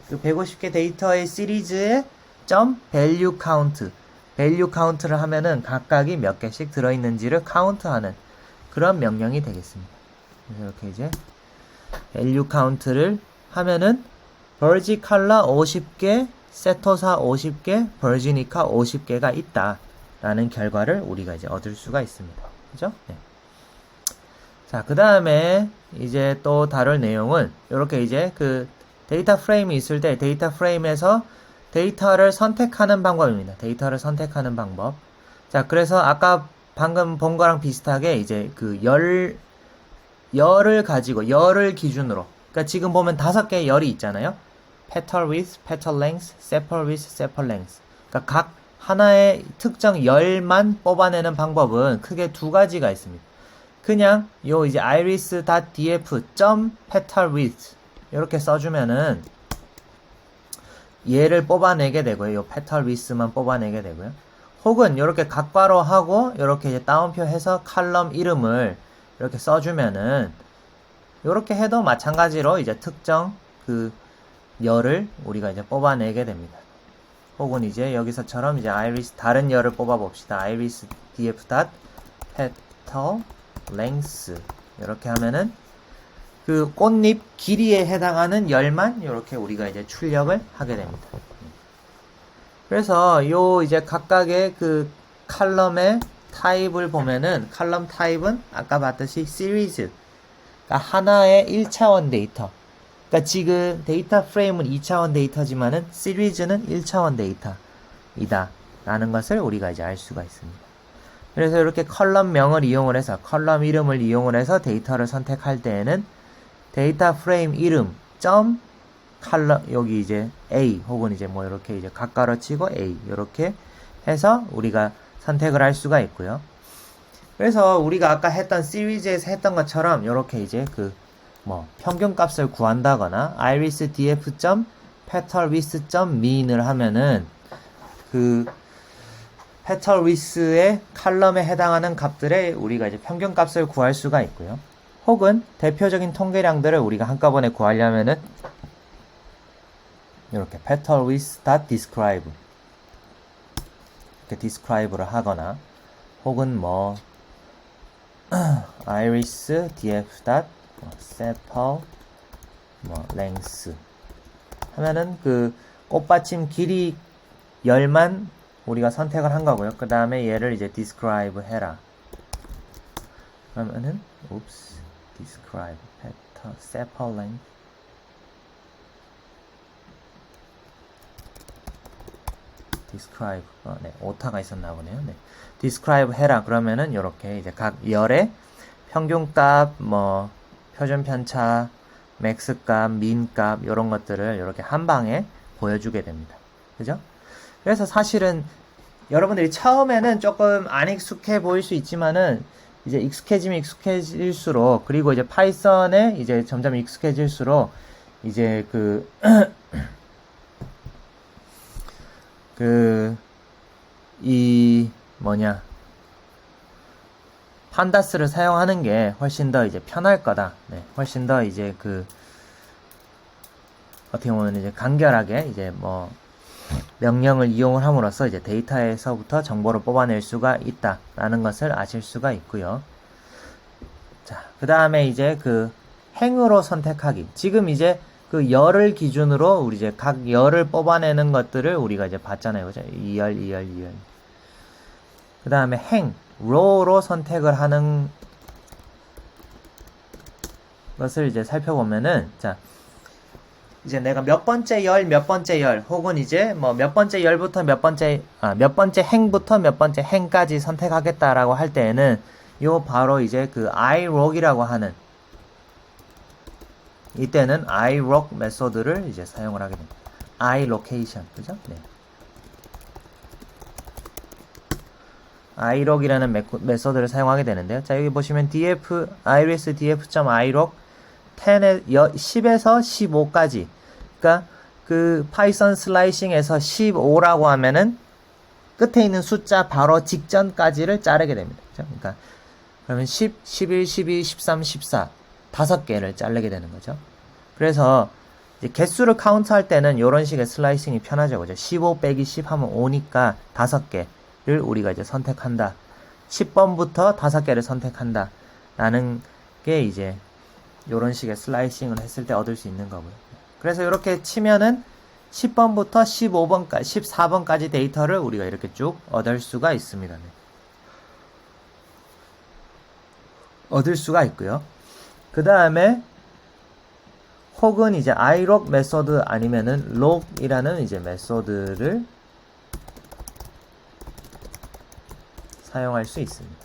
그 150개 데이터의 시리즈의 .value count value count를 하면은 각각이 몇 개씩 들어있는지를 카운트하는 그런 명령이 되겠습니다. 그래서 이렇게 이제 value count를 하면은 버지 칼라 50개, 세토사 50개, 버지니카 50개가 있다 라는 결과를 우리가 이제 얻을 수가 있습니다. 그죠? 네. 자, 그 다음에 이제 또 다룰 내용은 이렇게 이제 그 데이터 프레임이 있을 때 데이터 프레임에서 데이터를 선택하는 방법입니다. 데이터를 선택하는 방법. 자, 그래서 아까 방금 본 거랑 비슷하게 이제 그 열을 가지고 열을 기준으로 그러니까 지금 보면 5개의 열이 있잖아요. petal width, petal length, sepal width, sepal length. 그러니까 각 하나의 특정 열만 뽑아내는 방법은 크게 두 가지가 있습니다. 그냥 요 이제 iris.df petal width 이렇게 써주면은 얘를 뽑아내게 되고요. 요 petal width만 뽑아내게 되고요. 혹은 이렇게 각괄호 하고 이렇게 이제 따옴표 해서 칼럼 이름을 이렇게 써주면은 이렇게 해도 마찬가지로 이제 특정 그 열을 우리가 이제 뽑아내게 됩니다. 혹은 이제 여기서처럼 이제 iris 다른 열을 뽑아 봅시다. iris df petal length 이렇게 하면은 그 꽃잎 길이에 해당하는 열만 이렇게 우리가 이제 출력을 하게 됩니다. 그래서 요 이제 각각의 그 칼럼의 타입을 보면은 칼럼 타입은 아까 봤듯이 시리즈 그러니까 하나의 1차원 데이터 그러니까 지금 데이터 프레임은 2차원 데이터지만은 시리즈는 1차원 데이터이다 라는 것을 우리가 이제 알 수가 있습니다. 그래서 이렇게 컬럼명을 이용을 해서 컬럼 이름을 이용을 해서 데이터를 선택할 때에는 데이터 프레임 이름 점 칼럼 여기 이제 A 혹은 이제 이렇게 이제 각괄호 치고 A 이렇게 해서 우리가 선택을 할 수가 있고요. 그래서 우리가 아까 했던 시리즈에서 했던 것처럼 이렇게 이제 그 평균값을 구한다거나 iris df petal width mean을 하면은 그 petal width의 칼럼에 해당하는 값들의 우리가 이제 평균값을 구할 수가 있고요. 혹은 대표적인 통계량들을 우리가 한꺼번에 구하려면은 이렇게 petal width.describe 이렇게 describe를 하거나 혹은 iris df sepal length 하면은 그 꽃받침 길이 열만 우리가 선택을 한 거고요. 그 다음에 얘를 이제 describe 해라. 그러면은 describe petal sepal length describe 네, 오타가 있었나 보네요. 네. describe 해라. 그러면은 이렇게 이제 각 열의 평균값 표준 편차 맥스값, 민값 이런 것들을 이렇게 한 방에 보여주게 됩니다. 그죠? 그래서 사실은 여러분들이 처음에는 조금 안 익숙해 보일 수 있지만은 이제 익숙해지면 익숙해질수록 그리고 이제 파이썬에 이제 점점 익숙해질수록 이제 판다스를 사용하는 게 훨씬 더 이제 편할 거다. 네, 훨씬 더 이제 어떻게 보면 이제 간결하게 이제 명령을 이용을 함으로써 이제 데이터에서부터 정보를 뽑아낼 수가 있다라는 것을 아실 수가 있고요. 자, 그 다음에 이제 그 행으로 선택하기. 지금 이제 그 열을 기준으로 우리 이제 각 열을 뽑아내는 것들을 우리가 이제 봤잖아요. 그죠? 2열, 2열, 2열. 그 다음에 행, row로 선택을 하는 것을 이제 살펴보면은, 자, 이제 내가 몇 번째 열, 혹은 이제 뭐 몇 번째 열부터 몇 번째 행부터 몇 번째 행까지 선택하겠다라고 할 때에는 요 바로 이제 그 iRock이라고 하는 이때는 iRock 메소드를 이제 사용을 하게 됩니다. iLocation, 그죠? 네. iRock이라는 메소드를 사용하게 되는데요. 자, 여기 보시면 df, iris df.iRock 10에서 15까지. 그러니까 그 파이썬 슬라이싱에서 15라고 하면은 끝에 있는 숫자 바로 직전까지를 자르게 됩니다. 그죠? 그러니까 그러면 10, 11, 12, 13, 14 5개를 자르게 되는 거죠. 그래서 이제 개수를 카운트할 때는 이런 식의 슬라이싱이 편하죠. 그죠? 15 빼기 10 하면 5니까 5개를 우리가 이제 선택한다. 10번부터 5개를 선택한다. 라는 게 이제 이런 식의 슬라이싱을 했을 때 얻을 수 있는 거고요. 그래서 이렇게 치면은 10번부터 15번까지, 14번까지 데이터를 우리가 이렇게 쭉 얻을 수가 있습니다. 네. 얻을 수가 있고요. 그 다음에 혹은 이제 iLog 메소드 아니면은 log이라는 이제 메소드를 사용할 수 있습니다.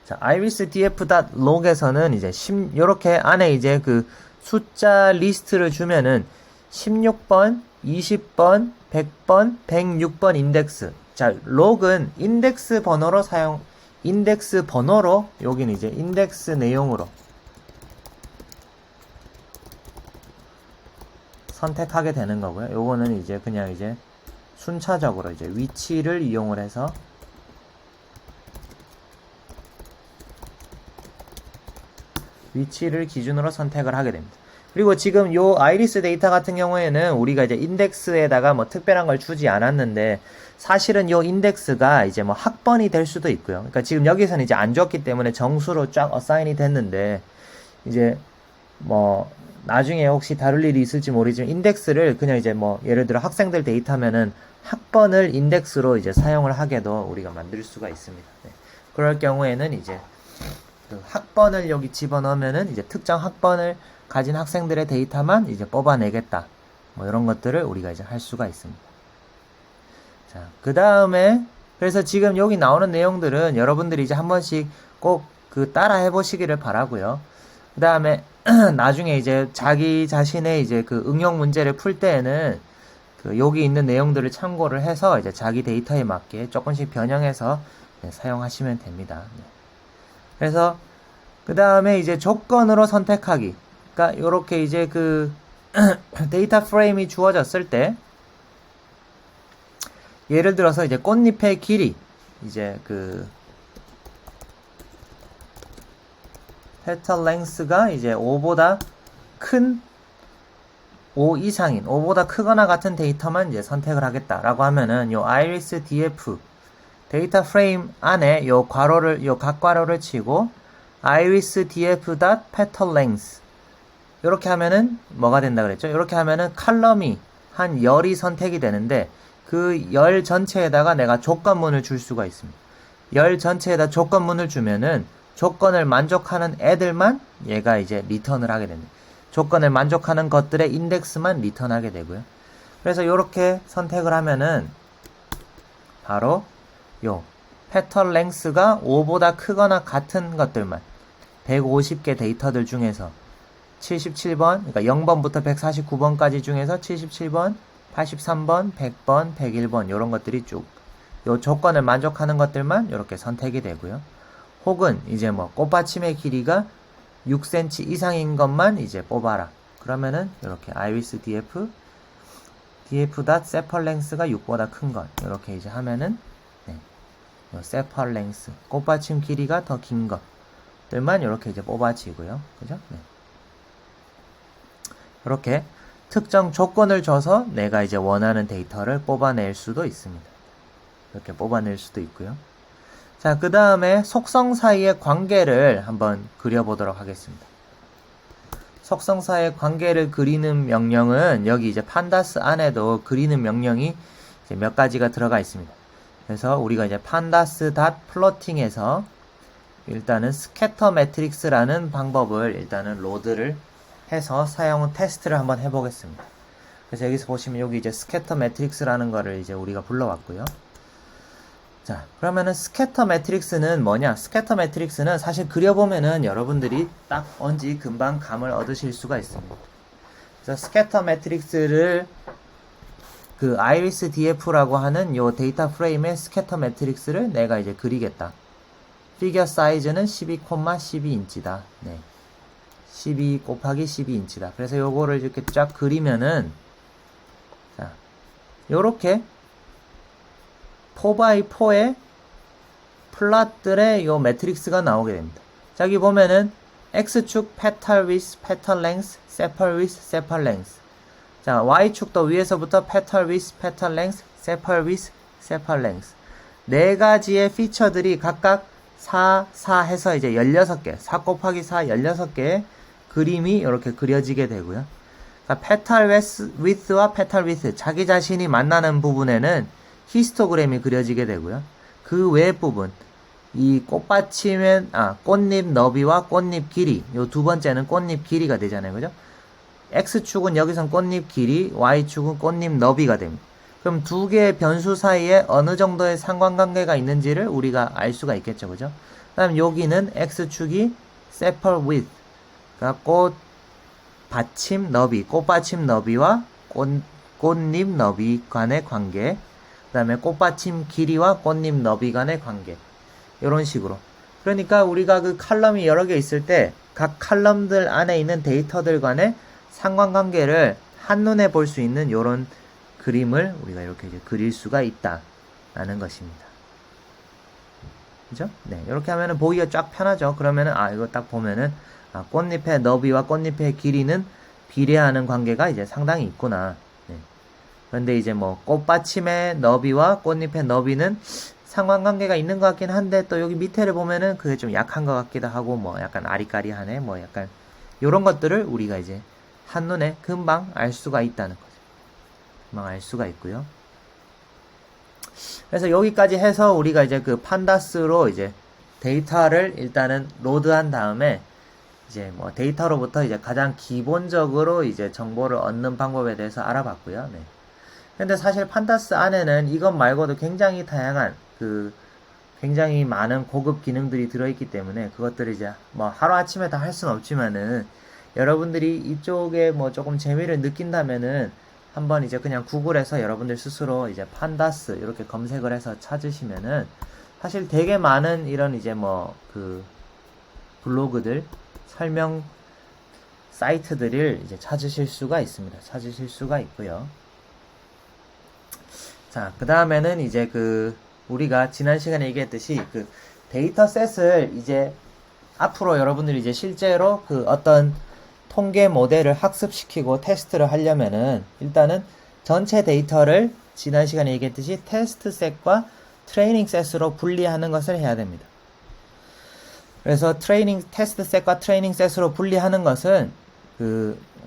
자, irisdf.log에서는 이제 요렇게 안에 이제 그 숫자 리스트를 주면은 16번, 20번, 100번, 106번 인덱스. 자, log은 인덱스 번호로 여기는 이제 인덱스 내용으로 선택하게 되는 거고요. 요거는 이제 그냥 이제 순차적으로 이제 위치를 이용을 해서 위치를 기준으로 선택을 하게 됩니다. 그리고 지금 요 아이리스 데이터 같은 경우에는 우리가 이제 인덱스에다가 뭐 특별한 걸 주지 않았는데 사실은 요 인덱스가 이제 뭐 학번이 될 수도 있고요. 그러니까 지금 여기서는 이제 안 줬기 때문에 정수로 쫙 어사인이 됐는데 이제 뭐 나중에 혹시 다룰 일이 있을지 모르지만 인덱스를 그냥 이제 뭐 예를 들어 학생들 데이터면은 학번을 인덱스로 이제 사용을 하게도 우리가 만들 수가 있습니다. 네. 그럴 경우에는 이제 그 학번을 여기 집어넣으면은 이제 특정 학번을 가진 학생들의 데이터만 이제 뽑아내겠다. 뭐 이런 것들을 우리가 이제 할 수가 있습니다. 자, 그 다음에 그래서 지금 여기 나오는 내용들은 여러분들이 이제 한 번씩 꼭 그 따라 해보시기를 바라고요. 그 다음에 나중에 이제 자기 자신의 이제 그 응용 문제를 풀 때에는 그 여기 있는 내용들을 참고를 해서 이제 자기 데이터에 맞게 조금씩 변형해서 네, 사용하시면 됩니다. 네. 그래서 그 다음에 이제 조건으로 선택하기. 그러니까 요렇게 이제 그 데이터 프레임이 주어졌을 때 예를 들어서 이제 꽃잎의 길이 이제 그 petal length가 이제 5보다 큰 5 이상인 5보다 크거나 같은 데이터만 이제 선택을 하겠다라고 하면은 요 iris df 데이터 프레임 안에 요 각 괄호를 치고 iris df.petal length 이렇게 하면은 뭐가 된다 그랬죠? 이렇게 하면은 칼럼이 한 열이 선택이 되는데 그 열 전체에다가 내가 조건문을 줄 수가 있습니다. 열 전체에다 조건문을 주면은 조건을 만족하는 애들만 얘가 이제 리턴을 하게 됩니다. 조건을 만족하는 것들의 인덱스만 리턴하게 되고요. 그래서 이렇게 선택을 하면은 바로 요 petal length가 5보다 크거나 같은 것들만 150개 데이터들 중에서 77번, 그러니까 0번부터 149번까지 중에서 77번, 83번, 100번, 101번 이런 것들이 쭉 요 조건을 만족하는 것들만 이렇게 선택이 되고요. 혹은 이제 뭐 꽃받침의 길이가 6cm 이상인 것만 이제 뽑아라. 그러면은 이렇게 iris df.sepal length가 6보다 큰 것 이렇게 이제 하면은 네, 요 sepal length 꽃받침 길이가 더 긴 것들만 이렇게 이제 뽑아지고요. 그죠? 네. 이렇게 특정 조건을 줘서 내가 이제 원하는 데이터를 뽑아낼 수도 있습니다. 이렇게 뽑아낼 수도 있고요. 자, 자, 그 다음에 속성 사이의 관계를 한번 그려보도록 하겠습니다. 속성 사이의 관계를 그리는 명령은 여기 이제 판다스 안에도 그리는 명령이 이제 몇 가지가 들어가 있습니다. 그래서 우리가 이제 판다스 닷 플로팅에서 일단은 스캐터 매트릭스라는 방법을 일단은 로드를 해서 사용 테스트를 한번 해보겠습니다. 그래서 여기서 보시면 여기 이제 스캐터 매트릭스라는 거를 이제 우리가 불러왔고요. 자, 그러면은 스캐터 매트릭스는 뭐냐? 스캐터 매트릭스는 사실 그려보면은 여러분들이 딱 뭔지 금방 감을 얻으실 수가 있습니다. 그래서 스캐터 매트릭스를 그 아이리스 DF라고 하는 요 데이터 프레임의 스캐터 매트릭스를 내가 이제 그리겠다. 피겨 사이즈는 12,12인치다. 네. 12 곱하기 12인치다. 그래서 요거를 이렇게 쫙 그리면은, 자, 요렇게 4x4의 플랫들의 요 매트릭스가 나오게 됩니다. 자, 여기 보면은 X축 petal width, petal length, sepal width, sepal length. 자, Y축도 위에서부터 petal width, petal length, sepal width, sepal length. 네 가지의 피처들이 각각 4, 4 해서 이제 16개, 4 곱하기 4, 16개의 그림이 이렇게 그려지게 되고요. 그러니까 petal width와 petal width, 자기 자신이 만나는 부분에는 히스토그램이 그려지게 되고요. 그 외 부분, 이 꽃받침의, 꽃잎 너비와 꽃잎 길이, 요 두 번째는 꽃잎 길이가 되잖아요. 그죠? X축은 여기선 꽃잎 길이, Y축은 꽃잎 너비가 됩니다. 그럼 두 개의 변수 사이에 어느 정도의 상관관계가 있는지를 우리가 알 수가 있겠죠. 그죠? 그 다음 여기는 X축이 sepal width, 그러니까 꽃받침 너비, 꽃받침 너비와 꽃잎 너비 간의 관계, 그 다음에 꽃받침 길이와 꽃잎 너비 간의 관계, 이런 식으로. 그러니까 우리가 그 칼럼이 여러 개 있을 때 각 칼럼들 안에 있는 데이터들 간의 상관관계를 한눈에 볼 수 있는 이런 그림을 우리가 이렇게 이제 그릴 수가 있다라는 것입니다. 그죠? 네, 이렇게 하면은 보기가 쫙 편하죠. 그러면은 이거 딱 보면은 꽃잎의 너비와 꽃잎의 길이는 비례하는 관계가 이제 상당히 있구나. 네. 그런데 이제 뭐 꽃받침의 너비와 꽃잎의 너비는 상관관계가 있는 것 같긴 한데 또 여기 밑에를 보면은 그게 좀 약한 것 같기도 하고 뭐 약간 아리까리하네 뭐 약간 요런 것들을 우리가 이제 한눈에 금방 알 수가 있다는 거죠. 금방 알 수가 있고요. 그래서 여기까지 해서 우리가 이제 그 판다스로 이제 데이터를 일단은 로드한 다음에 이제 뭐 데이터로부터 이제 가장 기본적으로 이제 정보를 얻는 방법에 대해서 알아봤고요. 네. 근데 사실 판다스 안에는 이것 말고도 굉장히 다양한 굉장히 많은 고급 기능들이 들어있기 때문에 그것들을 이제 뭐 하루아침에 다 할 수는 없지만은 여러분들이 이쪽에 뭐 조금 재미를 느낀다면은 한번 이제 그냥 구글에서 여러분들 스스로 이제 판다스 이렇게 검색을 해서 찾으시면은 사실 되게 많은 이런 이제 뭐 블로그들 설명 사이트들을 이제 찾으실 수가 있습니다. 찾으실 수가 있고요. 자, 그 다음에는 이제 우리가 지난 시간에 얘기했듯이 데이터셋을 이제 앞으로 여러분들이 이제 실제로 어떤 통계 모델을 학습시키고 테스트를 하려면은 일단은 전체 데이터를 지난 시간에 얘기했듯이 테스트셋과 트레이닝셋으로 분리하는 것을 해야 됩니다. 그래서 테스트셋과 트레이닝셋으로 분리하는 것은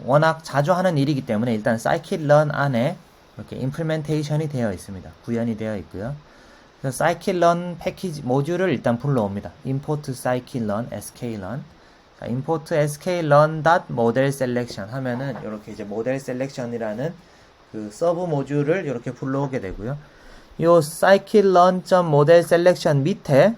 워낙 자주 하는 일이기 때문에 일단 scikit-learn 안에 이렇게 implementation이 되어 있습니다. 구현이 되어 있고요. 그래서 scikit-learn 패키지 모듈을 일단 불러옵니다. import scikit-learn, sklearn. import sklearn.modelSelection 하면은 이렇게 이제 modelSelection이라는 서브 모듈을 이렇게 불러오게 되고요. 요 scikit-learn.modelSelection 밑에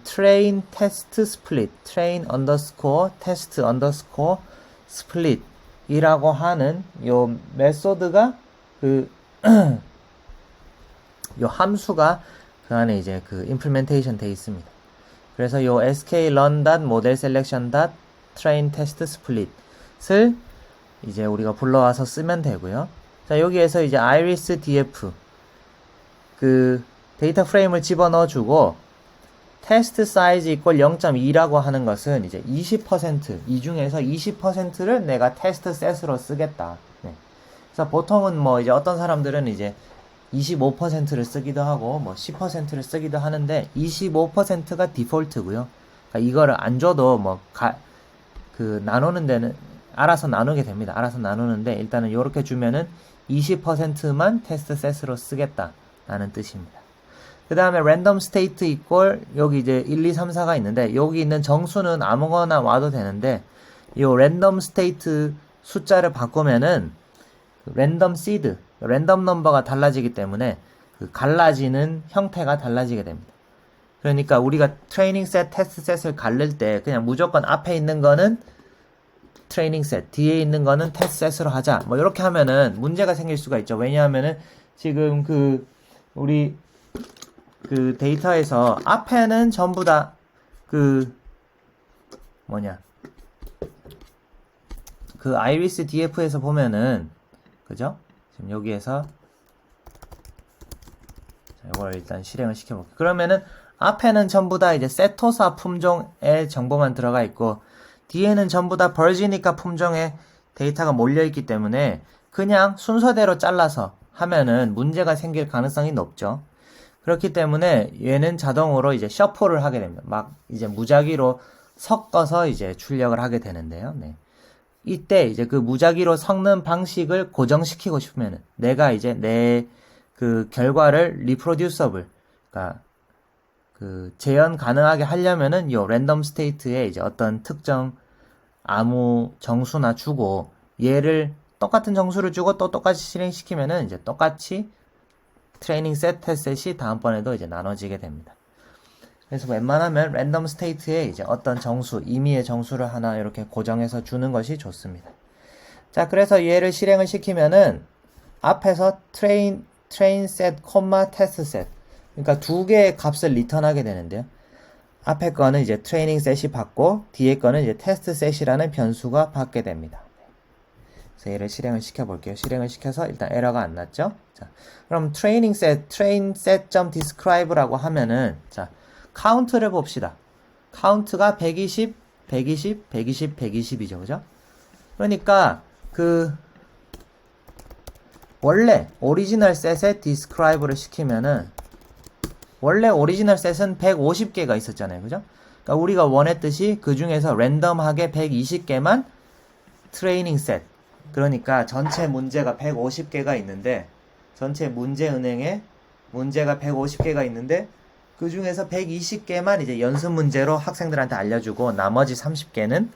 train test split, train underscore test underscore split 이라고 하는 요 메소드가 요 함수가 그 안에 이제 implementation 되어 있습니다. 그래서 요 sklearn.modelSelection.trainTestSplit을 이제 우리가 불러와서 쓰면 되고요. 자, 여기에서 이제 iris df 데이터 프레임을 집어넣어 주고 테스트 사이즈 이퀄 0.2라고 하는 것은 이제 20%, 이 중에서 20%를 내가 테스트 셋으로 쓰겠다. 네. 그래서 보통은 뭐 이제 어떤 사람들은 이제 25%를 쓰기도 하고 뭐 10%를 쓰기도 하는데 25%가 디폴트고요. 그러니까 이거를 안 줘도 뭐 나누는 데는 알아서 나누게 됩니다. 알아서 나누는데 일단은 이렇게 주면은 20%만 테스트 셋으로 쓰겠다라는 뜻입니다. 그 다음에 랜덤 스테이트 이퀄 여기 이제 1, 2, 3, 4가 있는데 여기 있는 정수는 아무거나 와도 되는데 이 랜덤 스테이트 숫자를 바꾸면은 랜덤 시드, 랜덤 넘버가 달라지기 때문에 그 갈라지는 형태가 달라지게 됩니다. 그러니까 우리가 트레이닝 셋, 테스트 셋을 갈릴 때 그냥 무조건 앞에 있는 거는 트레이닝 셋, 뒤에 있는 거는 테스트 셋으로 하자. 뭐 이렇게 하면은 문제가 생길 수가 있죠. 왜냐하면은 지금 우리 데이터에서 앞에는 전부 다 아이리스 DF에서 보면은 그죠? 지금 여기에서 이걸 일단 실행을 시켜볼게요. 그러면은 앞에는 전부 다 이제 세토사 품종의 정보만 들어가 있고 뒤에는 전부 다 버지니카 품종의 데이터가 몰려있기 때문에 그냥 순서대로 잘라서 하면은 문제가 생길 가능성이 높죠. 그렇기 때문에 얘는 자동으로 이제 셔플을 하게 됩니다. 막 이제 무작위로 섞어서 이제 출력을 하게 되는데요. 네. 이때 이제 그 무작위로 섞는 방식을 고정시키고 싶으면은 내가 이제 내 결과를 리프로듀서블, 그러니까 재현 가능하게 하려면은 요 랜덤 스테이트에 이제 어떤 특정 아무 정수나 주고 얘를 똑같은 정수를 주고 또 똑같이 실행시키면은 이제 똑같이 트레이닝 셋, 테스트 셋이 다음번에도 이제 나눠지게 됩니다. 그래서 웬만하면 랜덤 스테이트에 이제 어떤 정수, 임의의 정수를 하나 이렇게 고정해서 주는 것이 좋습니다. 자, 그래서 얘를 실행을 시키면은 앞에서 트레인 셋, 테스트 셋. 그러니까 두 개의 값을 리턴하게 되는데요. 앞에 거는 이제 트레이닝 셋이 받고 뒤에 거는 이제 테스트 셋이라는 변수가 받게 됩니다. 그래서 얘를 실행을 시켜 볼게요. 실행을 시켜서 일단 에러가 안 났죠? 자, 그럼 트레이닝 셋, train set.describe라고 하면은 자, 카운트를 봅시다. 카운트가 120, 120, 120, 120이죠. 그죠? 그러니까 원래 오리지널 셋에 describe를 시키면은 원래 오리지널 셋은 150개가 있었잖아요. 그죠? 그러니까 우리가 원했듯이 그 중에서 랜덤하게 120개만 트레이닝 셋. 그러니까 전체 문제가 150개가 있는데 전체 문제 은행에 문제가 150개가 있는데 그 중에서 120개만 이제 연습 문제로 학생들한테 알려주고 나머지 30개는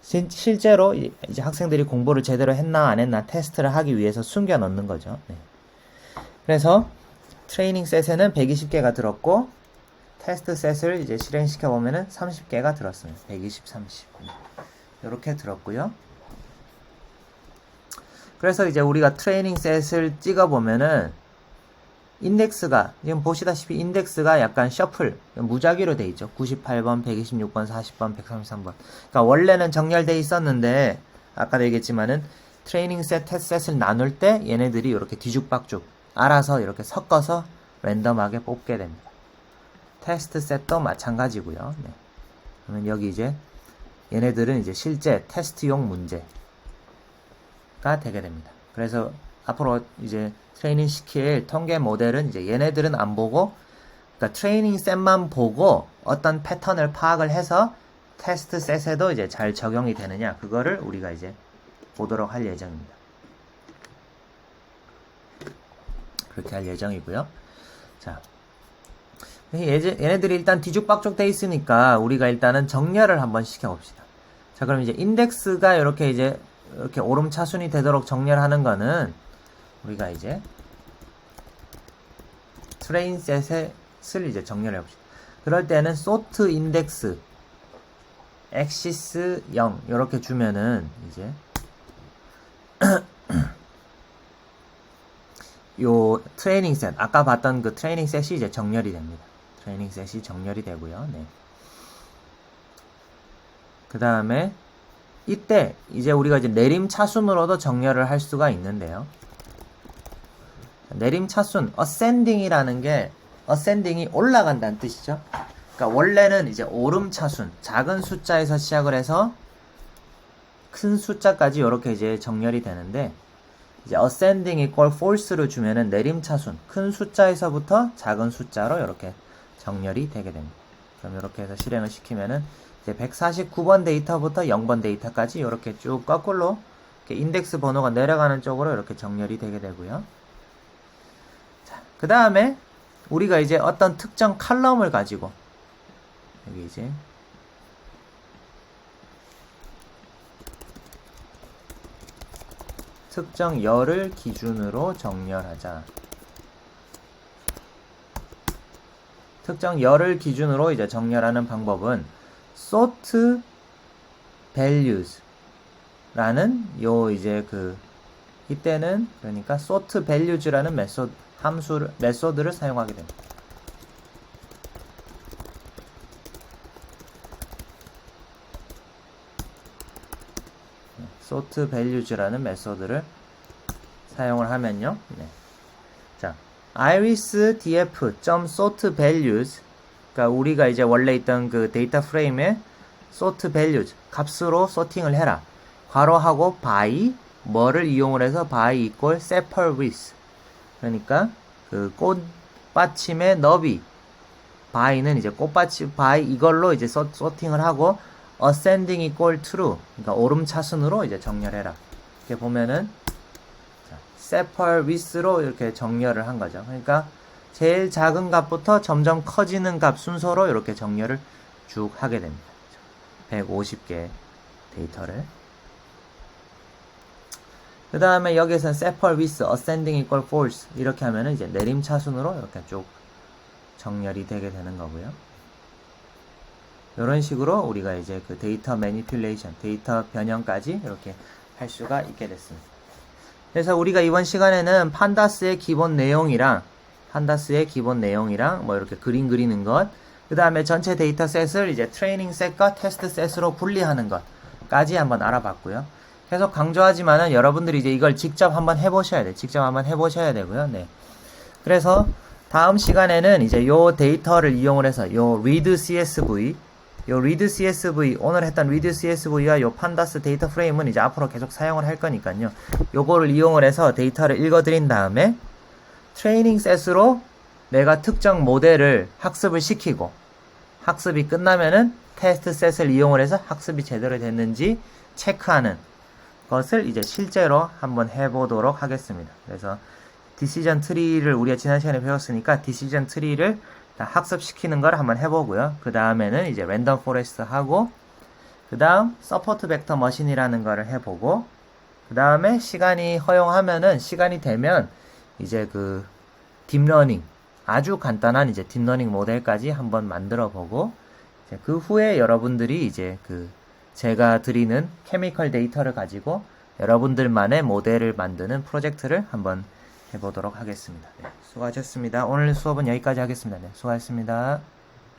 실제로 이제 학생들이 공부를 제대로 했나 안 했나 테스트를 하기 위해서 숨겨 넣는 거죠. 네. 그래서 트레이닝 셋에는 120개가 들었고 테스트 셋을 이제 실행시켜 보면은 30개가 들었습니다. 120, 30 이렇게 들었고요. 그래서 이제 우리가 트레이닝 셋을 찍어 보면은 인덱스가 지금 보시다시피 인덱스가 약간 셔플 무작위로 돼 있죠. 98번, 126번, 40번, 133번. 그러니까 원래는 정렬돼 있었는데 아까도 얘기했지만은 트레이닝 셋, 테스트 셋을 나눌 때 얘네들이 이렇게 뒤죽박죽 알아서 이렇게 섞어서 랜덤하게 뽑게 됩니다. 테스트 셋도 마찬가지고요. 네. 그러면 여기 이제 얘네들은 이제 실제 테스트용 문제가 되게 됩니다. 그래서 앞으로 이제 트레이닝 시킬 통계 모델은 이제 얘네들은 안 보고 그러니까 트레이닝 셋만 보고 어떤 패턴을 파악을 해서 테스트 셋에도 이제 잘 적용이 되느냐 그거를 우리가 이제 보도록 할 예정입니다. 그렇게 할 예정이고요. 자, 얘네들이 일단 뒤죽박죽 돼 있으니까 우리가 일단은 정렬을 한번 시켜봅시다. 자, 그럼 이제 인덱스가 이렇게 오름차순이 되도록 정렬하는 거는 우리가 이제 트레인 셋을 이제 정렬해 봅시다. 그럴 때는 sort index axis 0 이렇게 주면은 이제 요 트레이닝 셋 아까 봤던 그 트레이닝 셋이 이제 정렬이 됩니다. 트레이닝 셋이 정렬이 되고요. 네. 그 다음에 이때 이제 우리가 이제 내림차순으로도 정렬을 할 수가 있는데요. 내림차순 ascending이라는 게 ascending이 올라간다는 뜻이죠. 그러니까 원래는 이제 오름차순 작은 숫자에서 시작을 해서 큰 숫자까지 이렇게 이제 정렬이 되는데 이제 ascending equal false를 주면은 내림차순 큰 숫자에서부터 작은 숫자로 이렇게 정렬이 되게 됩니다. 그럼 이렇게 해서 실행을 시키면은 이제 149번 데이터부터 0번 데이터까지 이렇게 쭉 거꾸로 이렇게 인덱스 번호가 내려가는 쪽으로 이렇게 정렬이 되게 되고요. 자, 그 다음에 우리가 이제 어떤 특정 칼럼을 가지고 여기 이제 특정 열을 기준으로 정렬하자. 특정 열을 기준으로 이제 정렬하는 방법은 sort values 라는 요 이제 이때는 그러니까 sort values라는 메소드를 사용하게 됩니다. sort values라는 메소드를 사용을 하면요. 네. 자, iris df.sort values 그러니까 우리가 이제 원래 있던 그 데이터 프레임에 sort values 값으로 소팅을 해라. 괄호하고 by 뭐를 이용을 해서 by equal separ with 그러니까 그 꽃받침의 너비 by는 이제 꽃받침 by 이걸로 이제 소팅을 하고 ascending equal true 그러니까 오름차순으로 이제 정렬해라. 이렇게 보면은 separ with로 이렇게 정렬을 한 거죠. 그러니까 제일 작은 값부터 점점 커지는 값 순서로 이렇게 정렬을 쭉 하게 됩니다. 150개 데이터를. 그 다음에 여기서는 separ with ascending equal false 이렇게 하면은 이제 내림차순으로 이렇게 쭉 정렬이 되게 되는 거고요. 이런 식으로 우리가 이제 그 데이터 매니퓰레이션, 데이터 변형까지 이렇게 할 수가 있게 됐습니다. 그래서 우리가 이번 시간에는 판다스의 기본 내용이랑 뭐 이렇게 그림 그리는 것, 그 다음에 전체 데이터셋을 이제 트레이닝 셋과 테스트 셋으로 분리하는 것까지 한번 알아봤고요. 계속 강조하지만은 여러분들이 이제 이걸 직접 한번 해보셔야 돼요. 직접 한번 해보셔야 되고요. 네. 그래서 다음 시간에는 이제 요 데이터를 이용을 해서 요 read CSV 오늘 했던 read CSV와 요 판다스 데이터 프레임은 이제 앞으로 계속 사용을 할 거니까요. 요거를 이용을 해서 데이터를 읽어드린 다음에 트레이닝 셋으로 내가 특정 모델을 학습을 시키고 학습이 끝나면은 테스트 셋을 이용을 해서 학습이 제대로 됐는지 체크하는 것을 이제 실제로 한번 해보도록 하겠습니다. 그래서 디시전 트리를 우리가 지난 시간에 배웠으니까 디시전 트리를 학습시키는 걸 한번 해보고요. 그 다음에는 이제 랜덤 포레스트 하고 그 다음 서포트 벡터 머신이라는 거를 해보고 그 다음에 시간이 허용하면은 시간이 되면 이제 그 딥러닝 아주 간단한 이제 딥러닝 모델까지 한번 만들어 보고 그 후에 여러분들이 이제 제가 드리는 케미컬 데이터를 가지고 여러분들만의 모델을 만드는 프로젝트를 한번 해보도록 하겠습니다. 네, 수고하셨습니다. 오늘 수업은 여기까지 하겠습니다. 네, 수고하셨습니다.